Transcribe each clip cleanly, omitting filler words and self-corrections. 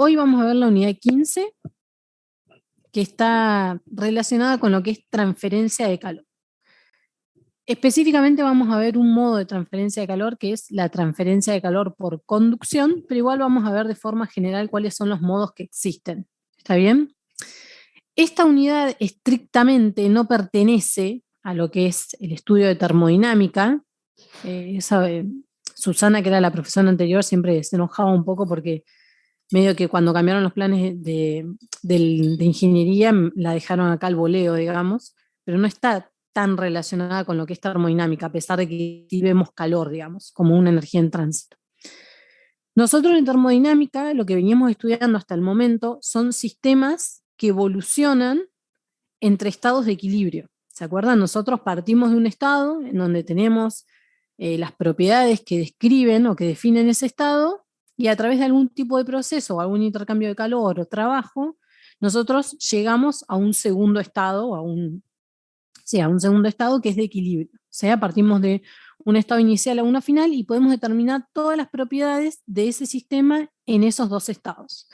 Hoy vamos a ver la unidad 15, que está relacionada con lo que es transferencia de calor. Específicamente vamos a ver un modo de transferencia de calor, que es la transferencia de calor por conducción, pero igual vamos a ver de forma general cuáles son los modos que existen. ¿Está bien? Esta unidad estrictamente no pertenece a lo que es el estudio de termodinámica. Susana, que era la profesora anterior, siempre se enojaba un poco porque medio que cuando cambiaron los planes de ingeniería la dejaron acá al voleo, digamos, pero no está tan relacionada con lo que es termodinámica, a pesar de que sí vemos calor, digamos, como una energía en tránsito. Nosotros en termodinámica lo que veníamos estudiando hasta el momento son sistemas que evolucionan entre estados de equilibrio. ¿Se acuerdan? Nosotros partimos de un estado en donde tenemos las propiedades que describen o que definen ese estado, y a través de algún tipo de proceso o algún intercambio de calor o trabajo, nosotros llegamos a un segundo estado, a un segundo estado que es de equilibrio. O sea, partimos de un estado inicial a uno final y podemos determinar todas las propiedades de ese sistema en esos dos estados.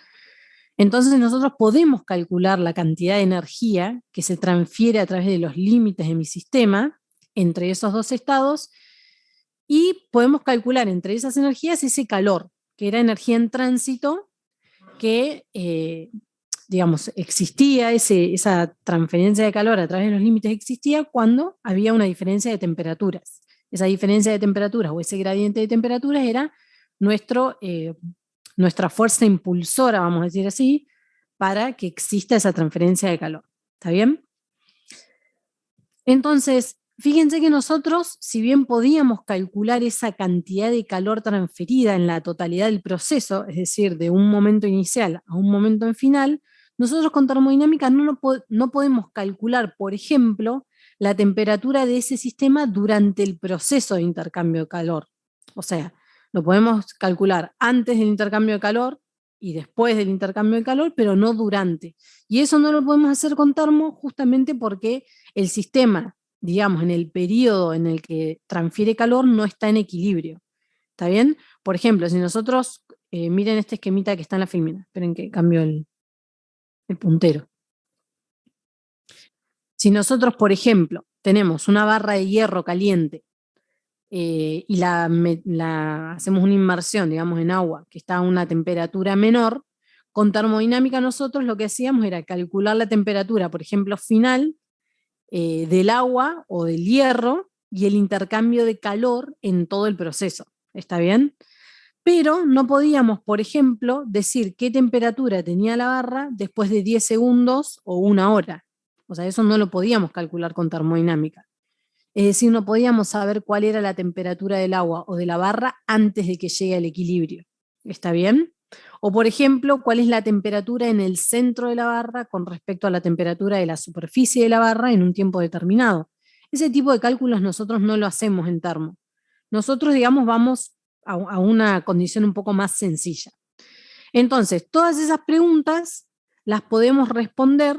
Entonces nosotros podemos calcular la cantidad de energía que se transfiere a través de los límites de mi sistema entre esos dos estados, y podemos calcular entre esas energías ese calor, que era energía en tránsito, que digamos, existía, esa transferencia de calor a través de los límites existía cuando había una diferencia de temperaturas. Esa diferencia de temperaturas o ese gradiente de temperaturas era nuestra fuerza impulsora, vamos a decir así, para que exista esa transferencia de calor. ¿Está bien? Entonces, fíjense que nosotros, si bien podíamos calcular esa cantidad de calor transferida en la totalidad del proceso, es decir, de un momento inicial a un momento en final, nosotros con termodinámica no podemos calcular, por ejemplo, la temperatura de ese sistema durante el proceso de intercambio de calor. O sea, lo podemos calcular antes del intercambio de calor y después del intercambio de calor, pero no durante. Y eso no lo podemos hacer con termo justamente porque el sistema, digamos, en el periodo en el que transfiere calor no está en equilibrio. ¿Está bien? Por ejemplo, si nosotros, miren este esquemita que está en la filmina, esperen que cambio el puntero. Si nosotros, por ejemplo, tenemos una barra de hierro caliente y hacemos una inmersión, digamos, en agua que está a una temperatura menor, con termodinámica nosotros lo que hacíamos era calcular la temperatura, por ejemplo, final del agua o del hierro y el intercambio de calor en todo el proceso. ¿Está bien? Pero no podíamos, por ejemplo, decir qué temperatura tenía la barra después de 10 segundos o una hora. O sea, eso no lo podíamos calcular con termodinámica. Es decir, no podíamos saber cuál era la temperatura del agua o de la barra antes de que llegue al equilibrio. ¿Está bien? O, por ejemplo, cuál es la temperatura en el centro de la barra con respecto a la temperatura de la superficie de la barra en un tiempo determinado. Ese tipo de cálculos nosotros no lo hacemos en termo. Nosotros, digamos, vamos a una condición un poco más sencilla. Entonces, todas esas preguntas las podemos responder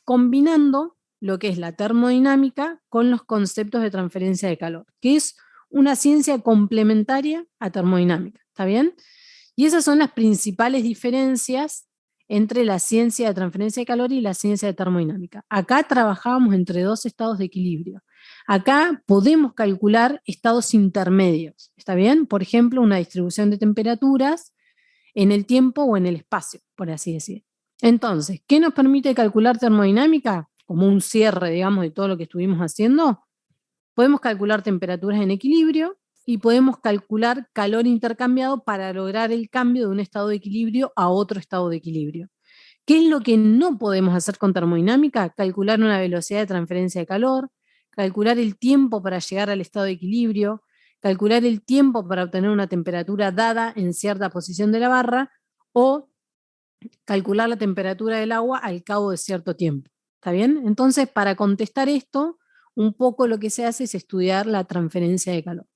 combinando lo que es la termodinámica con los conceptos de transferencia de calor, que es una ciencia complementaria a termodinámica. ¿Está bien? Y esas son las principales diferencias entre la ciencia de transferencia de calor y la ciencia de termodinámica. Acá trabajamos entre dos estados de equilibrio. Acá podemos calcular estados intermedios. ¿Está bien? Por ejemplo, una distribución de temperaturas en el tiempo o en el espacio, por así decir. Entonces, ¿qué nos permite calcular termodinámica? Como un cierre, digamos, de todo lo que estuvimos haciendo. Podemos calcular temperaturas en equilibrio y podemos calcular calor intercambiado para lograr el cambio de un estado de equilibrio a otro estado de equilibrio. ¿Qué es lo que no podemos hacer con termodinámica? Calcular una velocidad de transferencia de calor, calcular el tiempo para llegar al estado de equilibrio, calcular el tiempo para obtener una temperatura dada en cierta posición de la barra, o calcular la temperatura del agua al cabo de cierto tiempo. ¿Está bien? Entonces, para contestar esto, un poco lo que se hace es estudiar la transferencia de calor.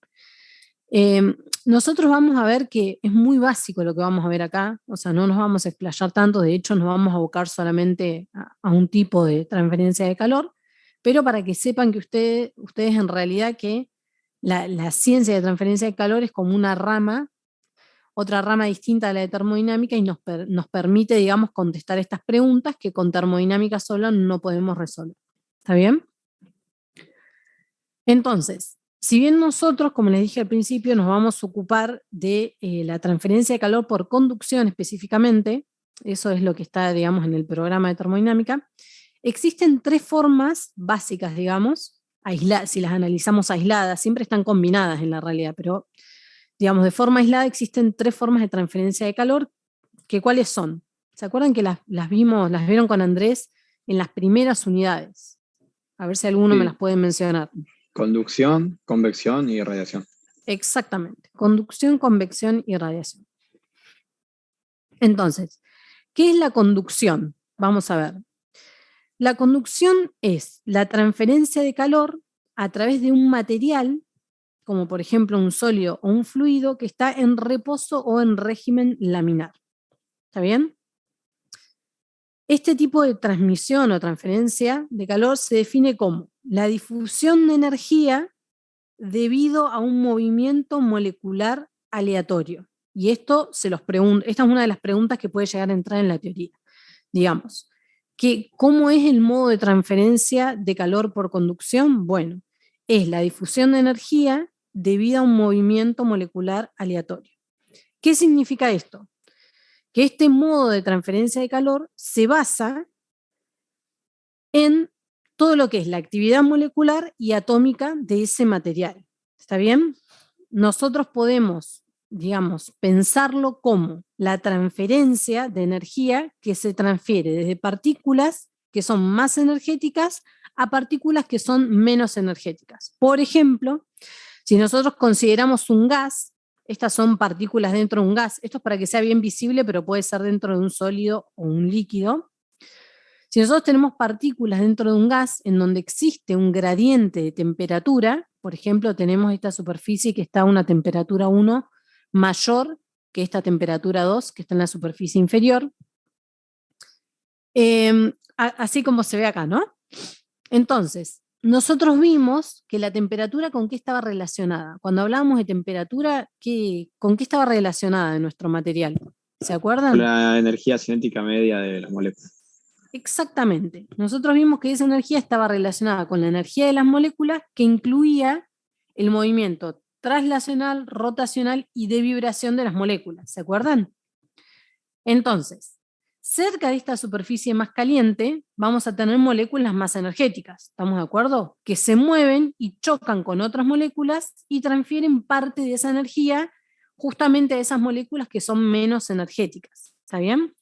Nosotros vamos a ver que es muy básico lo que vamos a ver acá, o sea, no nos vamos a explayar tanto, de hecho nos vamos a abocar solamente a un tipo de transferencia de calor, pero para que sepan que ustedes en realidad que la ciencia de transferencia de calor es como una rama otra rama distinta de la de termodinámica y nos permite, digamos, contestar estas preguntas que con termodinámica solo no podemos resolver. ¿Está bien? Entonces, si bien nosotros, como les dije al principio, nos vamos a ocupar de la transferencia de calor por conducción específicamente, eso es lo que está, digamos, en el programa de termodinámica, existen tres formas básicas, digamos, si las analizamos aisladas, siempre están combinadas en la realidad, pero, digamos, de forma aislada existen tres formas de transferencia de calor, que ¿cuáles son? ¿Se acuerdan que las vieron con Andrés en las primeras unidades? A ver si alguno me las Sí, puede mencionar. conducción, convección y radiación. Exactamente, conducción, convección y radiación. Entonces, ¿qué es la conducción? Vamos a ver. La conducción es la transferencia de calor a través de un material, como por ejemplo un sólido o un fluido, que está en reposo o en régimen laminar. ¿Está bien? Este tipo de transmisión o transferencia de calor se define como la difusión de energía debido a un movimiento molecular aleatorio. Y esto esta es una de las preguntas que puede llegar a entrar en la teoría. Digamos, ¿cómo es el modo de transferencia de calor por conducción? Bueno, es la difusión de energía debido a un movimiento molecular aleatorio. ¿Qué significa esto? Que este modo de transferencia de calor se basa en todo lo que es la actividad molecular y atómica de ese material. ¿Está bien? Nosotros podemos, digamos, pensarlo como la transferencia de energía que se transfiere desde partículas que son más energéticas a partículas que son menos energéticas. Por ejemplo, si nosotros consideramos un gas, estas son partículas dentro de un gas, esto es para que sea bien visible, pero puede ser dentro de un sólido o un líquido. Si nosotros tenemos partículas dentro de un gas en donde existe un gradiente de temperatura, por ejemplo, tenemos esta superficie que está a una temperatura 1 mayor que esta temperatura 2 que está en la superficie inferior, así como se ve acá, ¿no? Entonces, nosotros vimos que la temperatura con qué estaba relacionada. Cuando hablábamos de temperatura, ¿con qué estaba relacionada en nuestro material? ¿Se Con acuerdan? la energía cinética media de las moléculas. Exactamente. Nosotros vimos que esa energía estaba relacionada con la energía de las moléculas, que incluía el movimiento traslacional, rotacional y de vibración de las moléculas. ¿Se acuerdan? Entonces, cerca de esta superficie más caliente vamos a tener moléculas más energéticas. ¿Estamos de acuerdo? Que se mueven y chocan con otras moléculas y transfieren parte de esa energía justamente a esas moléculas que son menos energéticas. ¿Está bien?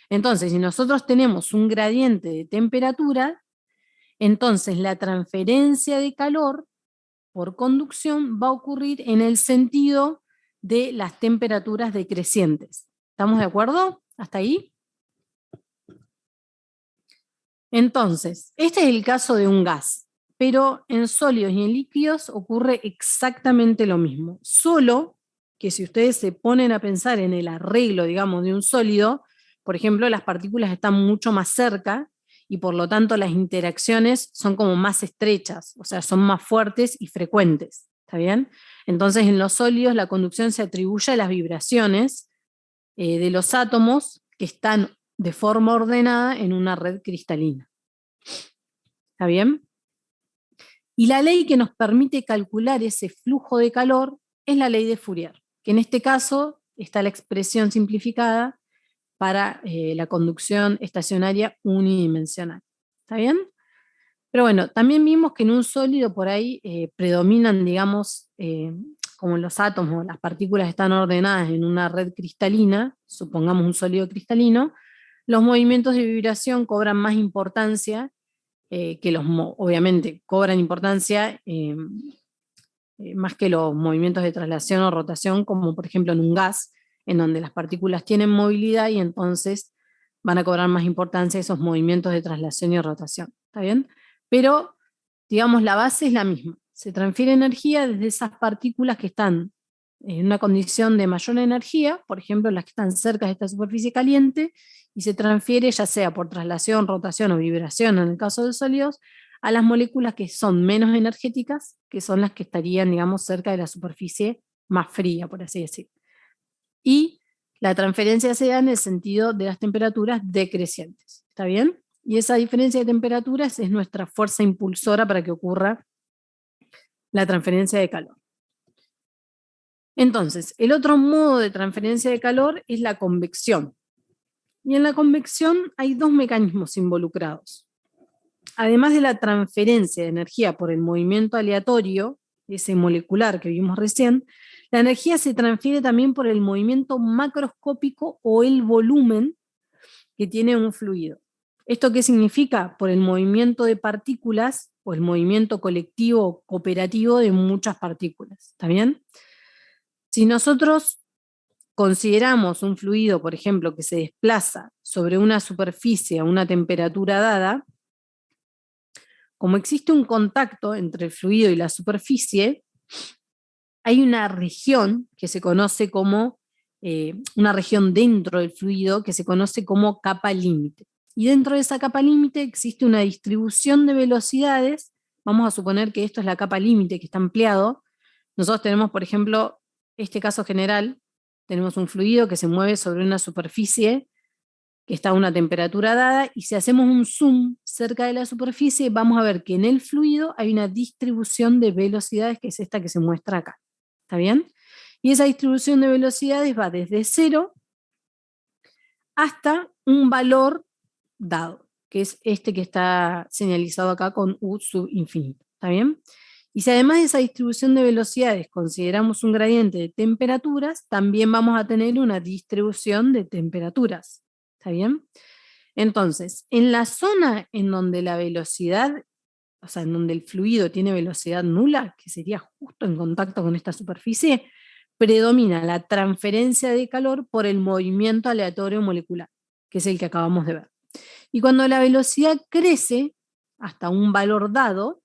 Entonces, si nosotros tenemos un gradiente de temperatura, entonces la transferencia de calor por conducción va a ocurrir en el sentido de las temperaturas decrecientes. ¿Estamos de acuerdo? ¿Hasta ahí? Entonces, este es el caso de un gas, pero en sólidos y en líquidos ocurre exactamente lo mismo, solo que si ustedes se ponen a pensar en el arreglo, digamos, de un sólido, por ejemplo, las partículas están mucho más cerca y por lo tanto las interacciones son como más estrechas, o sea, son más fuertes y frecuentes, ¿está bien? Entonces, en los sólidos la conducción se atribuye a las vibraciones de los átomos que están de forma ordenada en una red cristalina. ¿Está bien? Y la ley que nos permite calcular ese flujo de calor es la ley de Fourier, que en este caso está la expresión simplificada para la conducción estacionaria unidimensional. ¿Está bien? Pero bueno, también vimos que en un sólido por ahí predominan, digamos, como los átomos, las partículas están ordenadas en una red cristalina, supongamos un sólido cristalino, los movimientos de vibración cobran más importancia obviamente cobran importancia más que los movimientos de traslación o rotación, como por ejemplo en un gas, en donde las partículas tienen movilidad y entonces van a cobrar más importancia esos movimientos de traslación y rotación. ¿Está bien? Pero, digamos, la base es la misma. Se transfiere energía desde esas partículas que están en una condición de mayor energía, por ejemplo, las que están cerca de esta superficie caliente, y se transfiere ya sea por traslación, rotación o vibración en el caso de sólidos, a las moléculas que son menos energéticas, que son las que estarían, digamos, cerca de la superficie más fría, por así decir. y la transferencia se da en el sentido de las temperaturas decrecientes. ¿Está bien? Y esa diferencia de temperaturas es nuestra fuerza impulsora para que ocurra la transferencia de calor. Entonces, el otro modo de transferencia de calor es la convección. Y en la convección hay dos mecanismos involucrados. Además de la transferencia de energía por el movimiento aleatorio, ese molecular que vimos recién, la energía se transfiere también por el movimiento macroscópico o el volumen que tiene un fluido. ¿Esto qué significa? Por el movimiento de partículas o el movimiento colectivo cooperativo de muchas partículas. ¿Está bien? Si nosotros consideramos un fluido, por ejemplo, que se desplaza sobre una superficie a una temperatura dada, como existe un contacto entre el fluido y la superficie, hay una región que se conoce como, una región dentro del fluido que se conoce como capa límite. Y dentro de esa capa límite existe una distribución de velocidades. Vamos a suponer que esto es la capa límite que está ampliado. Nosotros tenemos, por ejemplo, este caso general, tenemos un fluido que se mueve sobre una superficie que está a una temperatura dada, y si hacemos un zoom cerca de la superficie, vamos a ver que en el fluido hay una distribución de velocidades, que es esta que se muestra acá. ¿Está bien? Y esa distribución de velocidades va desde 0 hasta un valor dado, que es este que está señalizado acá con U sub infinito. ¿Está bien? Y si además de esa distribución de velocidades consideramos un gradiente de temperaturas, también vamos a tener una distribución de temperaturas. ¿Está bien? Entonces, en la zona en donde la velocidad, o sea, en donde el fluido tiene velocidad nula, que sería justo en contacto con esta superficie, predomina la transferencia de calor por el movimiento aleatorio molecular, que es el que acabamos de ver. Y cuando la velocidad crece hasta un valor dado,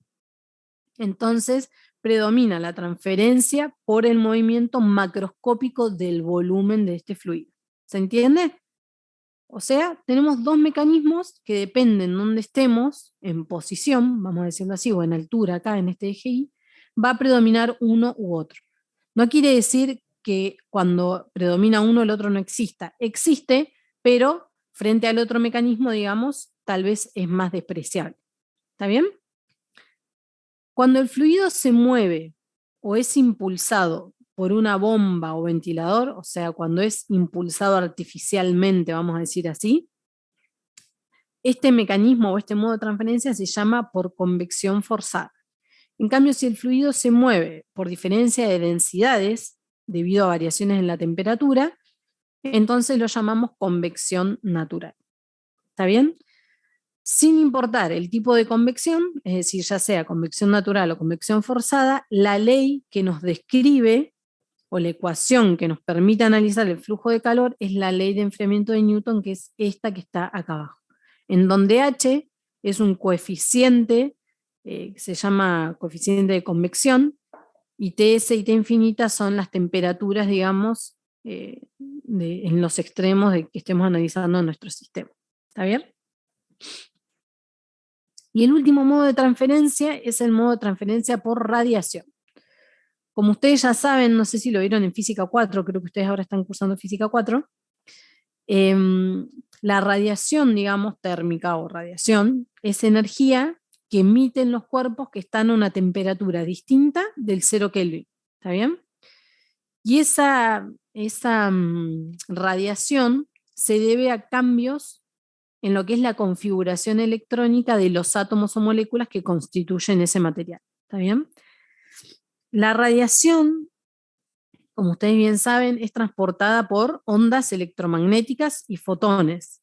entonces predomina la transferencia por el movimiento macroscópico del volumen de este fluido. ¿Se entiende? O sea, tenemos dos mecanismos que dependen de dónde estemos, en posición, vamos a decirlo así, o en altura acá en este eje Y, va a predominar uno u otro. No quiere decir que cuando predomina uno el otro no exista. Existe, pero frente al otro mecanismo, digamos, tal vez es más despreciable. ¿Está bien? Cuando el fluido se mueve o es impulsado por una bomba o ventilador, o sea, cuando es impulsado artificialmente, vamos a decir así, este mecanismo o este modo de transferencia se llama por convección forzada. En cambio, si el fluido se mueve por diferencia de densidades debido a variaciones en la temperatura, entonces lo llamamos convección natural. ¿Está bien? Sin importar el tipo de convección, es decir, ya sea convección natural o convección forzada, la ley que nos describe o la ecuación que nos permite analizar el flujo de calor es la ley de enfriamiento de Newton, que es esta que está acá abajo, en donde H es un coeficiente que se llama coeficiente de convección, y Ts y T infinita son las temperaturas, digamos, en los extremos de que estemos analizando nuestro sistema. ¿Está bien? Y el último modo de transferencia es el modo de transferencia por radiación. Como ustedes ya saben, no sé si lo vieron en Física 4, creo que ustedes ahora están cursando Física 4, la radiación, digamos, térmica o radiación, es energía que emiten los cuerpos que están a una temperatura distinta del 0 Kelvin. ¿Está bien? Y esa radiación se debe a cambios en lo que es la configuración electrónica de los átomos o moléculas que constituyen ese material. ¿Está bien? La radiación, como ustedes bien saben, es transportada por ondas electromagnéticas y fotones.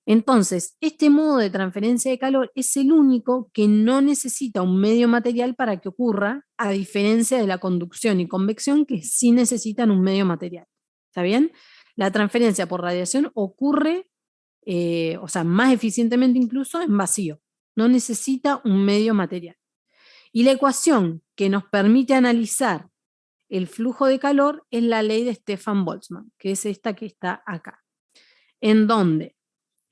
Entonces, este modo de transferencia de calor es el único que no necesita un medio material para que ocurra, a diferencia de la conducción y convección, que sí necesitan un medio material. ¿Está bien? La transferencia por radiación ocurre, o sea, más eficientemente incluso en vacío. No necesita un medio material. Y la ecuación que nos permite analizar el flujo de calor es la ley de Stefan-Boltzmann, que es esta que está acá, en donde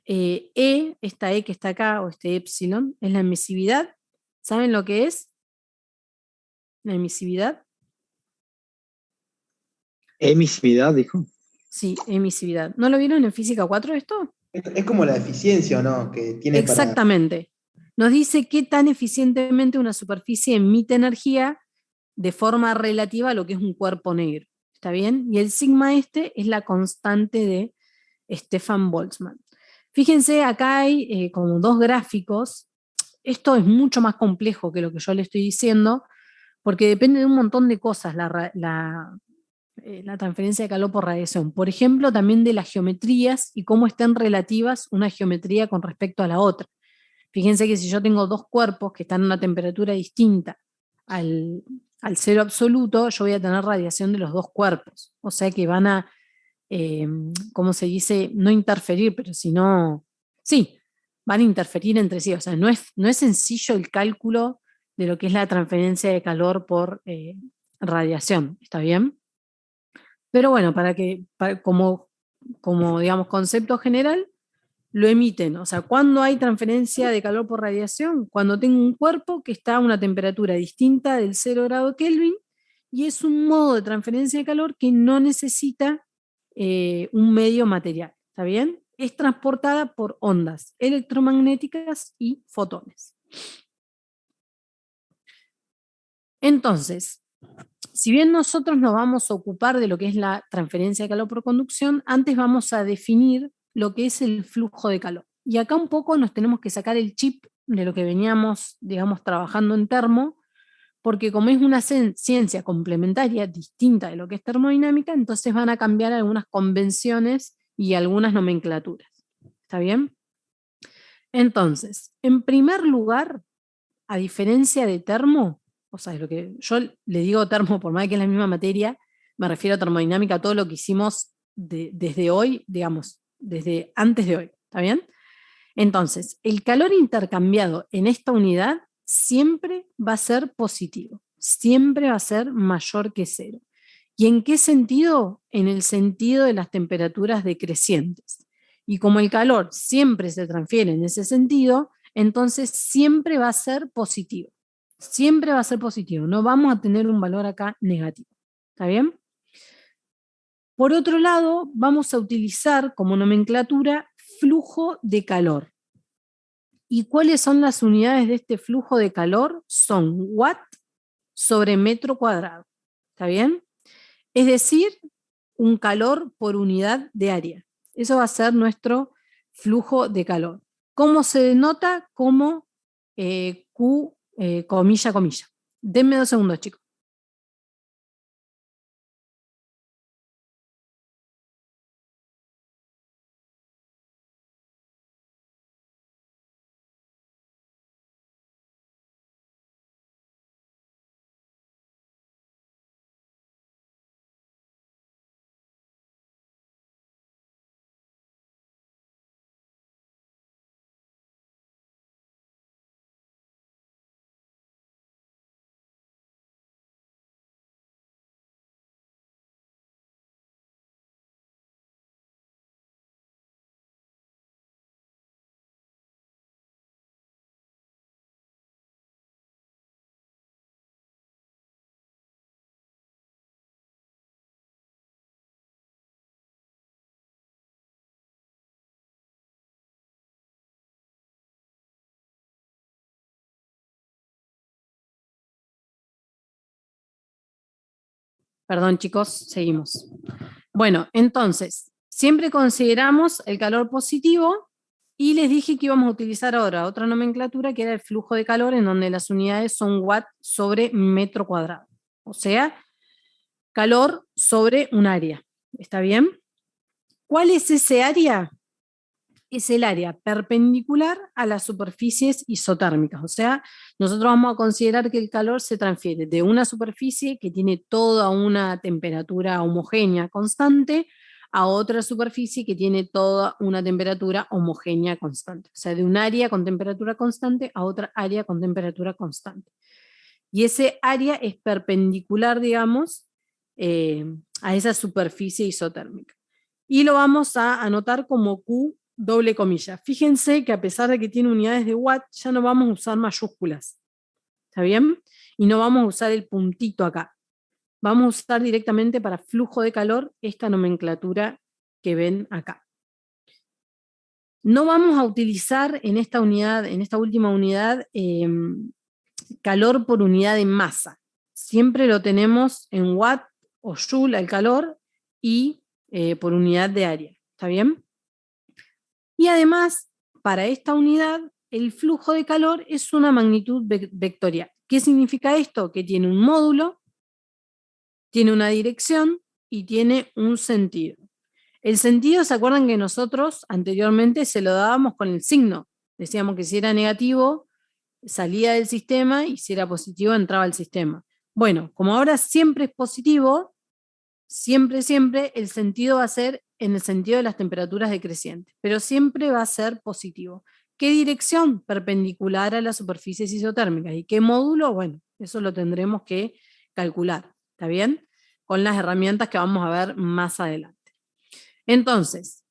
esta E que está acá, o este epsilon, es la emisividad. ¿Saben lo que es la emisividad? Emisividad, dijo. Sí, emisividad. ¿No lo vieron en Física 4 esto? Es como la eficiencia, ¿o no? Que tiene para... Exactamente. Nos dice qué tan eficientemente una superficie emite energía de forma relativa a lo que es un cuerpo negro. ¿Está bien? Y el sigma este es la constante de Stefan Boltzmann. Fíjense, acá hay como dos gráficos. Esto es mucho más complejo que lo que yo le estoy diciendo, porque depende de un montón de cosas la transferencia de calor por radiación. Por ejemplo, también de las geometrías y cómo estén relativas una geometría con respecto a la otra. Fíjense que si yo tengo dos cuerpos que están a una temperatura distinta al cero absoluto, yo voy a tener radiación de los dos cuerpos. O sea que van a, ¿cómo se dice? No interferir, pero sino, sí, van a interferir entre sí. O sea, no es sencillo el cálculo de lo que es la transferencia de calor por radiación. ¿Está bien? Pero bueno, como digamos, concepto general, lo emiten. O sea, ¿cuándo hay transferencia de calor por radiación? Cuando tengo un cuerpo que está a una temperatura distinta del 0 grado Kelvin y es un modo de transferencia de calor que no necesita un medio material. ¿Está bien? Es transportada por ondas electromagnéticas y fotones. Entonces, si bien nosotros nos vamos a ocupar de lo que es la transferencia de calor por conducción, antes vamos a definir lo que es el flujo de calor. Y acá un poco nos tenemos que sacar el chip de lo que veníamos, digamos, trabajando en termo, porque como es una ciencia complementaria distinta de lo que es termodinámica, entonces van a cambiar algunas convenciones y algunas nomenclaturas. ¿Está bien? Entonces, en primer lugar, a diferencia de termo, o sea, lo que yo le digo termo, por más que es la misma materia, me refiero a termodinámica, a todo lo que hicimos desde hoy, digamos, desde antes de hoy, ¿está bien? Entonces, el calor intercambiado en esta unidad siempre va a ser positivo, siempre va a ser mayor que cero. ¿Y en qué sentido? En el sentido de las temperaturas decrecientes. Y como el calor siempre se transfiere en ese sentido, entonces siempre va a ser positivo. Siempre va a ser positivo. No vamos a tener un valor acá negativo. ¿Está bien? Por otro lado, vamos a utilizar como nomenclatura flujo de calor. ¿Y cuáles son las unidades de este flujo de calor? Son watt sobre metro cuadrado. ¿Está bien? Es decir, un calor por unidad de área. Eso va a ser nuestro flujo de calor. ¿Cómo se denota? Como Q, comilla, comilla. Denme 2 segundos, chicos. Perdón, chicos, seguimos. Bueno, entonces, siempre consideramos el calor positivo y les dije que íbamos a utilizar ahora otra nomenclatura que era el flujo de calor en donde las unidades son watt sobre metro cuadrado. O sea, calor sobre un área. ¿Está bien? ¿Cuál es ese área? Es el área perpendicular a las superficies isotérmicas. O sea, nosotros vamos a considerar que el calor se transfiere de una superficie que tiene toda una temperatura homogénea constante a otra superficie que tiene toda una temperatura homogénea constante. O sea, de un área con temperatura constante a otra área con temperatura constante. Y ese área es perpendicular, digamos, a esa superficie isotérmica. Y lo vamos a anotar como Q doble comilla. Fíjense que a pesar de que tiene unidades de watt, ya no vamos a usar mayúsculas. ¿Está bien? Y no vamos a usar el puntito acá. Vamos a usar directamente para flujo de calor esta nomenclatura que ven acá. No vamos a utilizar en esta unidad, en esta última unidad, calor por unidad de masa. Siempre lo tenemos en watt o joule al calor y por unidad de área. ¿Está bien? Y además, para esta unidad, el flujo de calor es una magnitud vectorial. ¿Qué significa esto? Que tiene un módulo, tiene una dirección y tiene un sentido. El sentido, ¿se acuerdan que nosotros anteriormente se lo dábamos con el signo? Decíamos que si era negativo, salía del sistema y si era positivo, entraba al sistema. Bueno, como ahora siempre es positivo, siempre, el sentido va a ser en el sentido de las temperaturas decrecientes, pero siempre va a ser positivo. ¿Qué dirección? Perpendicular a las superficies isotérmicas. ¿Y qué módulo? Bueno, eso lo tendremos que calcular, ¿está bien? Con las herramientas que vamos a ver más adelante. Entonces,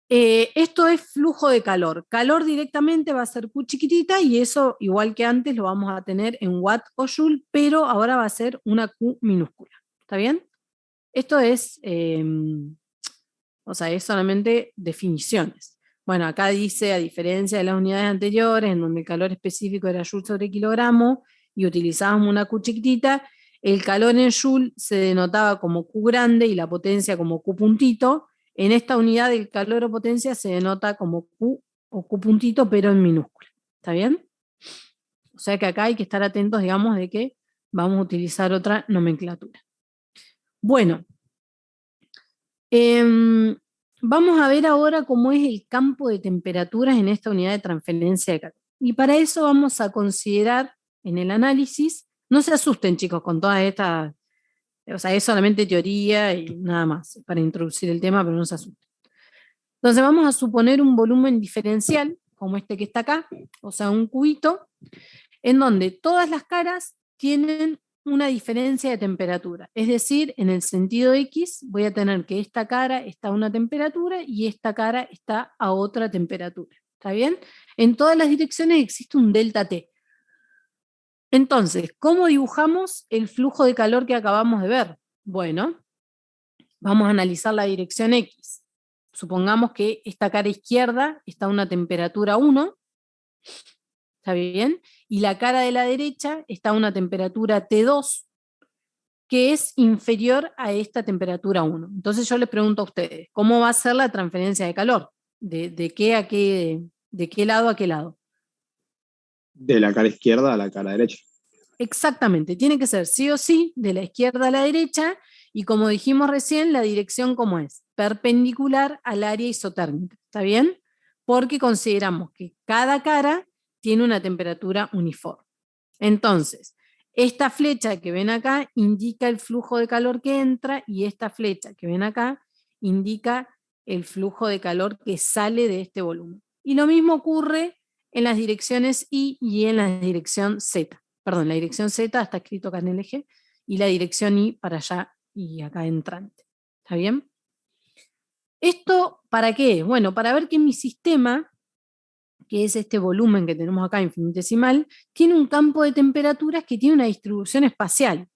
esto es flujo de calor. Calor directamente va a ser Q chiquitita y eso, igual que antes, lo vamos a tener en watt o joule, pero ahora va a ser una Q minúscula. ¿Está bien? Esto es, es solamente definiciones. Bueno, acá dice, a diferencia de las unidades anteriores, en donde el calor específico era joule sobre kilogramo y utilizábamos una Q chiquitita, el calor en joule se denotaba como Q grande y la potencia como Q puntito. En esta unidad el calor o potencia se denota como Q o Q puntito, pero en minúscula. ¿Está bien? O sea que acá hay que estar atentos, digamos, de que vamos a utilizar otra nomenclatura. Bueno, vamos a ver ahora cómo es el campo de temperaturas en esta unidad de transferencia de calor. Y para eso vamos a considerar en el análisis, no se asusten chicos con todas estas, es solamente teoría y nada más para introducir el tema, pero no se asusten. Entonces vamos a suponer un volumen diferencial, como este que está acá, o sea un cubito, en donde todas las caras tienen una diferencia de temperatura. Es decir, en el sentido X voy a tener que esta cara está a una temperatura y esta cara está a otra temperatura. ¿Está bien? En todas las direcciones existe un delta T. Entonces, ¿cómo dibujamos el flujo de calor que acabamos de ver? Bueno, vamos a analizar la dirección X. Supongamos que esta cara izquierda está a una temperatura 1, ¿está bien? Y la cara de la derecha está a una temperatura T2, que es inferior a esta temperatura 1. Entonces yo les pregunto a ustedes, ¿cómo va a ser la transferencia de calor? ¿De qué lado a qué lado? De la cara izquierda a la cara derecha. Exactamente, tiene que ser sí o sí de la izquierda a la derecha y como dijimos recién, la dirección ¿cómo es? Perpendicular al área isotérmica, ¿está bien? Porque consideramos que cada cara tiene una temperatura uniforme. Entonces, esta flecha que ven acá indica el flujo de calor que entra y esta flecha que ven acá indica el flujo de calor que sale de este volumen. Y lo mismo ocurre en las direcciones Y y en la dirección Z. Perdón, la dirección Z está escrito acá en el eje y la dirección Y para allá y acá entrante. ¿Está bien? ¿Esto para qué? Bueno, para ver que mi sistema, que es este volumen que tenemos acá infinitesimal, tiene un campo de temperaturas que tiene una distribución espacial.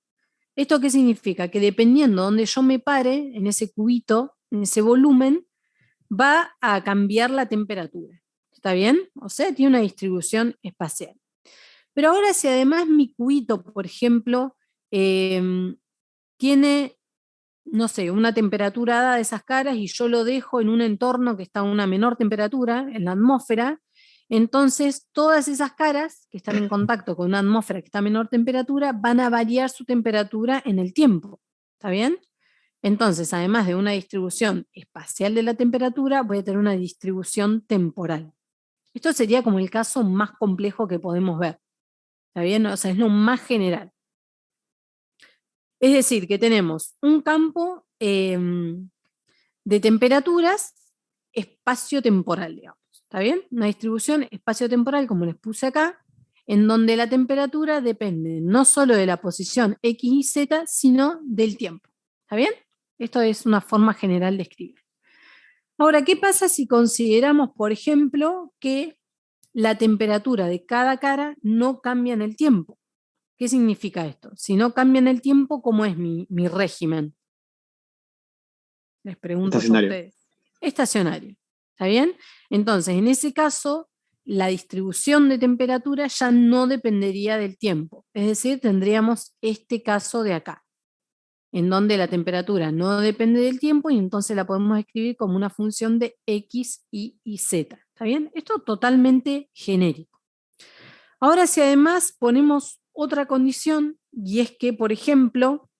¿Esto qué significa? Que dependiendo de donde yo me pare, en ese cubito, en ese volumen, va a cambiar la temperatura. ¿Está bien? O sea, tiene una distribución espacial. Pero ahora si además mi cubito, por ejemplo, tiene, no sé, una temperatura dada de esas caras y yo lo dejo en un entorno que está a una menor temperatura, en la atmósfera, entonces todas esas caras que están en contacto con una atmósfera que está a menor temperatura van a variar su temperatura en el tiempo. ¿Está bien? Entonces, además de una distribución espacial de la temperatura, voy a tener una distribución temporal. Esto sería como el caso más complejo que podemos ver. ¿Está bien? O sea, es lo más general. Es decir, que tenemos un campo de temperaturas espacio-temporal, digamos. ¿Está bien? Una distribución espacio-temporal, como les puse acá, en donde la temperatura depende no solo de la posición X y Z, sino del tiempo. ¿Está bien? Esto es una forma general de escribir. Ahora, ¿qué pasa si consideramos, por ejemplo, que la temperatura de cada cara no cambia en el tiempo? ¿Qué significa esto? Si no cambia en el tiempo, ¿cómo es mi régimen? Les pregunto yo a Estacionario. ustedes. Estacionario. ¿Está bien? Entonces, en ese caso, la distribución de temperatura ya no dependería del tiempo. Es decir, tendríamos este caso de acá, en donde la temperatura no depende del tiempo y entonces la podemos escribir como una función de X, Y y Z. ¿Está bien? Esto totalmente genérico. Ahora, si además ponemos otra condición, y es que, por ejemplo,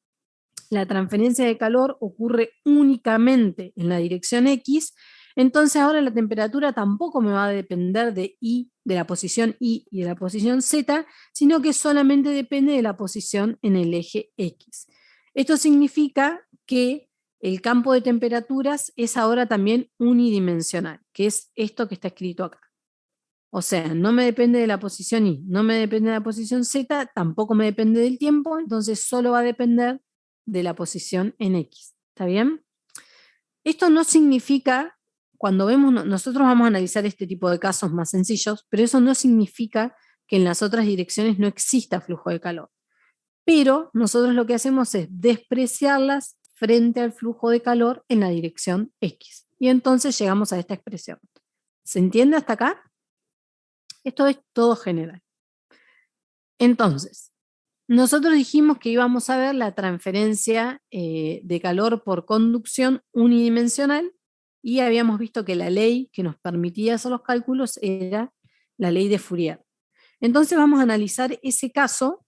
la transferencia de calor ocurre únicamente en la dirección X, entonces ahora la temperatura tampoco me va a depender de Y, de la posición Y y de la posición Z, sino que solamente depende de la posición en el eje X. Esto significa que el campo de temperaturas es ahora también unidimensional, que es esto que está escrito acá. O sea, no me depende de la posición Y, no me depende de la posición Z, tampoco me depende del tiempo, entonces solo va a depender de la posición en X. ¿Está bien? Esto no significa, cuando vemos, nosotros vamos a analizar este tipo de casos más sencillos, pero eso no significa que en las otras direcciones no exista flujo de calor. Pero nosotros lo que hacemos es despreciarlas frente al flujo de calor en la dirección X. Y entonces llegamos a esta expresión. ¿Se entiende hasta acá? Esto es todo general. Entonces, nosotros dijimos que íbamos a ver la transferencia de calor por conducción unidimensional y habíamos visto que la ley que nos permitía hacer los cálculos era la ley de Fourier. Entonces vamos a analizar ese caso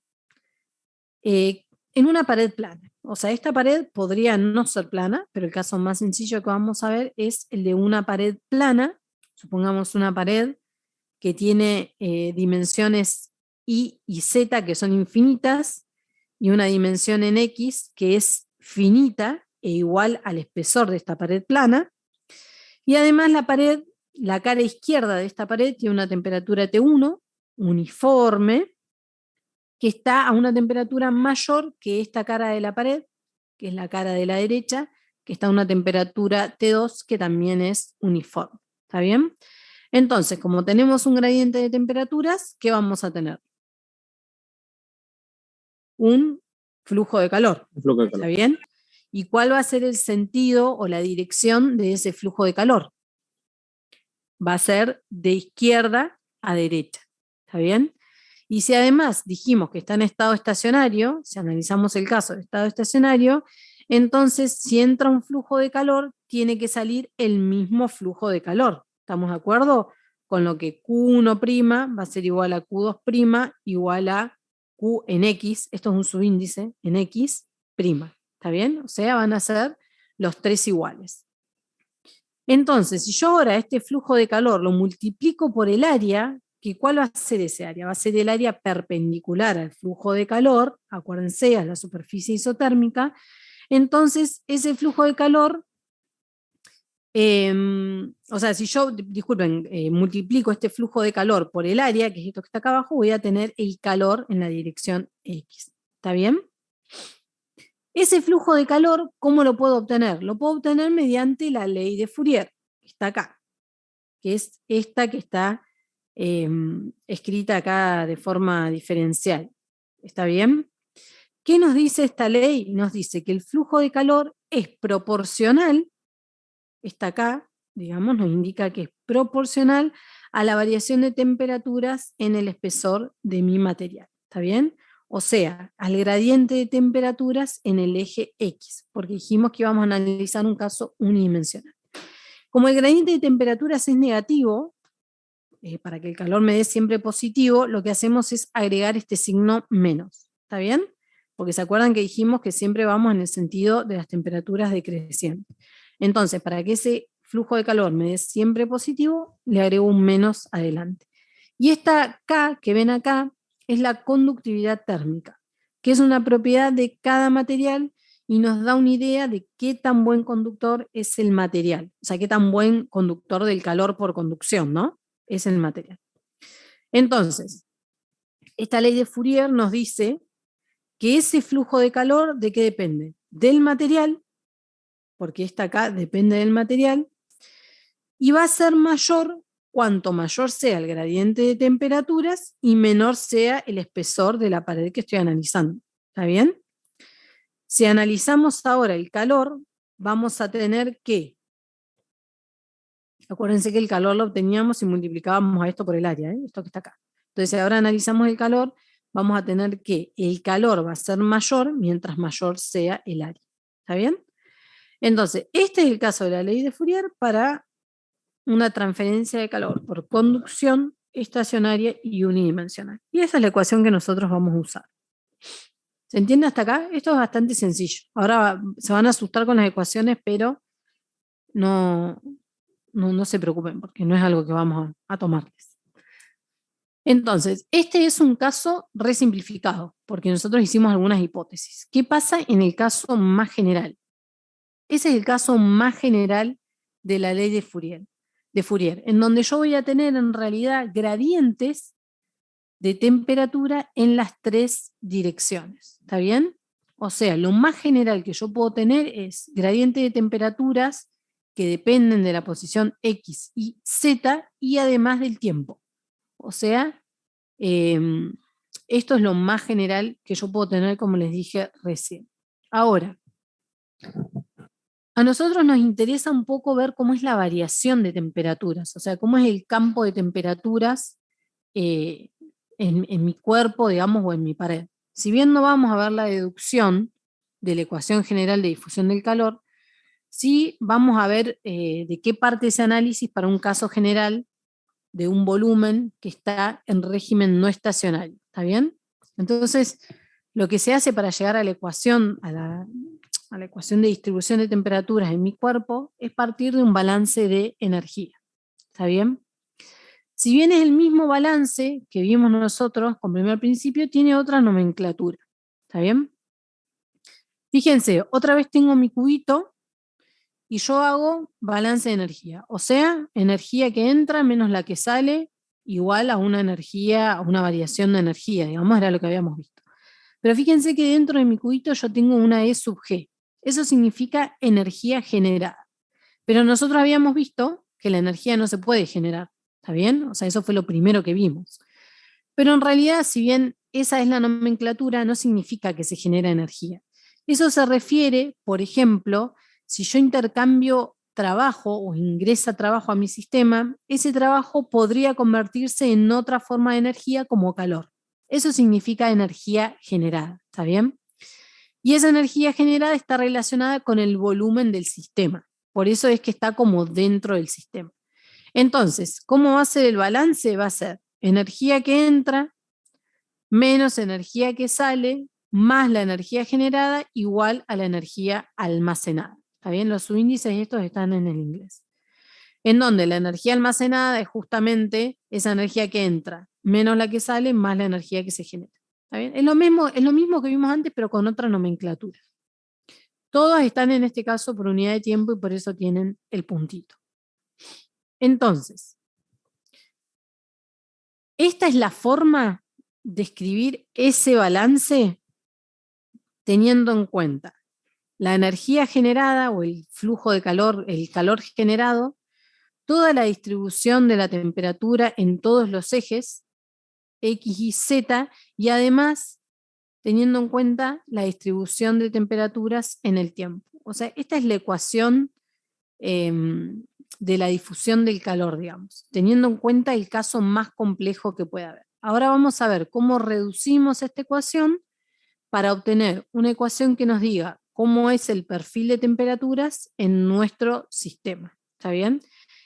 en una pared plana. O sea, esta pared podría no ser plana, pero el caso más sencillo que vamos a ver es el de una pared plana. Supongamos una pared que tiene dimensiones Y y Z que son infinitas y una dimensión en X que es finita e igual al espesor de esta pared plana. Y además la pared, la cara izquierda de esta pared tiene una temperatura T1 uniforme que está a una temperatura mayor que esta cara de la pared, que es la cara de la derecha, que está a una temperatura T2 que también es uniforme. ¿Está bien? Entonces, como tenemos un gradiente de temperaturas, ¿qué vamos a tener? Un flujo de calor. Un flujo de ¿Está calor. bien? ¿Y cuál va a ser el sentido o la dirección de ese flujo de calor? Va a ser de izquierda a derecha. ¿Está bien? Y si además dijimos que está en estado estacionario, si analizamos el caso de estado estacionario, entonces si entra un flujo de calor, tiene que salir el mismo flujo de calor. ¿Estamos de acuerdo? Con lo que Q1' va a ser igual a Q2' igual a Q en X, esto es un subíndice, en X'. ¿Está bien? O sea, van a ser los tres iguales. Entonces, si yo ahora este flujo de calor lo multiplico por el área, ¿cuál va a ser ese área? Va a ser el área perpendicular al flujo de calor, acuérdense, a la superficie isotérmica. Entonces, ese flujo de calor, o sea, si yo, disculpen, multiplico este flujo de calor por el área, que es esto que está acá abajo, voy a tener el calor en la dirección X. ¿Está bien? Ese flujo de calor, ¿cómo lo puedo obtener? Lo puedo obtener mediante la ley de Fourier, que está acá, que es esta que está escrita acá de forma diferencial. ¿Está bien? ¿Qué nos dice esta ley? Nos dice que el flujo de calor es proporcional, está acá, digamos, nos indica que es proporcional a la variación de temperaturas en el espesor de mi material. ¿Está bien? O sea, al gradiente de temperaturas en el eje X, porque dijimos que íbamos a analizar un caso unidimensional. Como el gradiente de temperaturas es negativo, para que el calor me dé siempre positivo, lo que hacemos es agregar este signo menos. ¿Está bien? Porque se acuerdan que dijimos que siempre vamos en el sentido de las temperaturas decrecientes. Entonces, para que ese flujo de calor me dé siempre positivo, le agrego un menos adelante. Y esta K que ven acá es la conductividad térmica, que es una propiedad de cada material y nos da una idea de qué tan buen conductor es el material, o sea, qué tan buen conductor del calor por conducción, ¿no? Es el material. Entonces, esta ley de Fourier nos dice que ese flujo de calor, ¿de qué depende? Del material, porque esta acá depende del material, y va a ser mayor cuanto mayor sea el gradiente de temperaturas y menor sea el espesor de la pared que estoy analizando. ¿Está bien? Si analizamos ahora el calor, vamos a tener que, acuérdense que el calor lo obteníamos si multiplicábamos a esto por el área, esto que está acá. Entonces, ahora analizamos el calor, vamos a tener que el calor va a ser mayor mientras mayor sea el área. ¿Está bien? Entonces, este es el caso de la ley de Fourier para una transferencia de calor por conducción estacionaria y unidimensional. Y esa es la ecuación que nosotros vamos a usar. ¿Se entiende hasta acá? Esto es bastante sencillo. Ahora se van a asustar con las ecuaciones, pero no se preocupen, porque no es algo que vamos a tomarles. Entonces, este es un caso resimplificado, porque nosotros hicimos algunas hipótesis. ¿Qué pasa en el caso más general? Ese es el caso más general de la ley de Fourier, en donde yo voy a tener en realidad gradientes de temperatura en las tres direcciones. ¿Está bien? O sea, lo más general que yo puedo tener es gradiente de temperaturas que dependen de la posición X y Z y además del tiempo. O sea, esto es lo más general que yo puedo tener, como les dije recién. Ahora, a nosotros nos interesa un poco ver cómo es la variación de temperaturas, o sea, cómo es el campo de temperaturas en mi cuerpo, digamos, o en mi pared. Si bien no vamos a ver la deducción de la ecuación general de difusión del calor, sí vamos a ver de qué parte ese análisis para un caso general de un volumen que está en régimen no estacionario. ¿Está bien? Entonces, lo que se hace para llegar a la ecuación, a la ecuación de distribución de temperaturas en mi cuerpo, es partir de un balance de energía. ¿Está bien? Si bien es el mismo balance que vimos nosotros con primer principio, tiene otra nomenclatura. ¿Está bien? Fíjense, otra vez tengo mi cubito y yo hago balance de energía. O sea, energía que entra menos la que sale, igual a una energía, a una variación de energía, digamos, era lo que habíamos visto. Pero fíjense que dentro de mi cubito yo tengo una E sub G. Eso significa energía generada. Pero nosotros habíamos visto que la energía no se puede generar. ¿Está bien? O sea, eso fue lo primero que vimos. Pero en realidad, si bien esa es la nomenclatura, no significa que se genera energía. Eso se refiere, por ejemplo, si yo intercambio trabajo o ingresa trabajo a mi sistema, ese trabajo podría convertirse en otra forma de energía como calor. Eso significa energía generada, ¿está bien? Y esa energía generada está relacionada con el volumen del sistema. Por eso es que está como dentro del sistema. Entonces, ¿cómo va a ser el balance? Va a ser energía que entra menos energía que sale más la energía generada igual a la energía almacenada. ¿Está bien? Los subíndices estos están en el inglés. En donde la energía almacenada es justamente esa energía que entra, menos la que sale, más la energía que se genera. ¿Está bien? Es lo mismo que vimos antes, pero con otra nomenclatura. Todas están en este caso por unidad de tiempo y por eso tienen el puntito. Entonces, esta es la forma de escribir ese balance teniendo en cuenta la energía generada o el flujo de calor, el calor generado, toda la distribución de la temperatura en todos los ejes, X y Z, y además teniendo en cuenta la distribución de temperaturas en el tiempo. O sea, esta es la ecuación de la difusión del calor, digamos, teniendo en cuenta el caso más complejo que puede haber. Ahora vamos a ver cómo reducimos esta ecuación para obtener una ecuación que nos diga cómo es el perfil de temperaturas en nuestro sistema. ¿Está bien?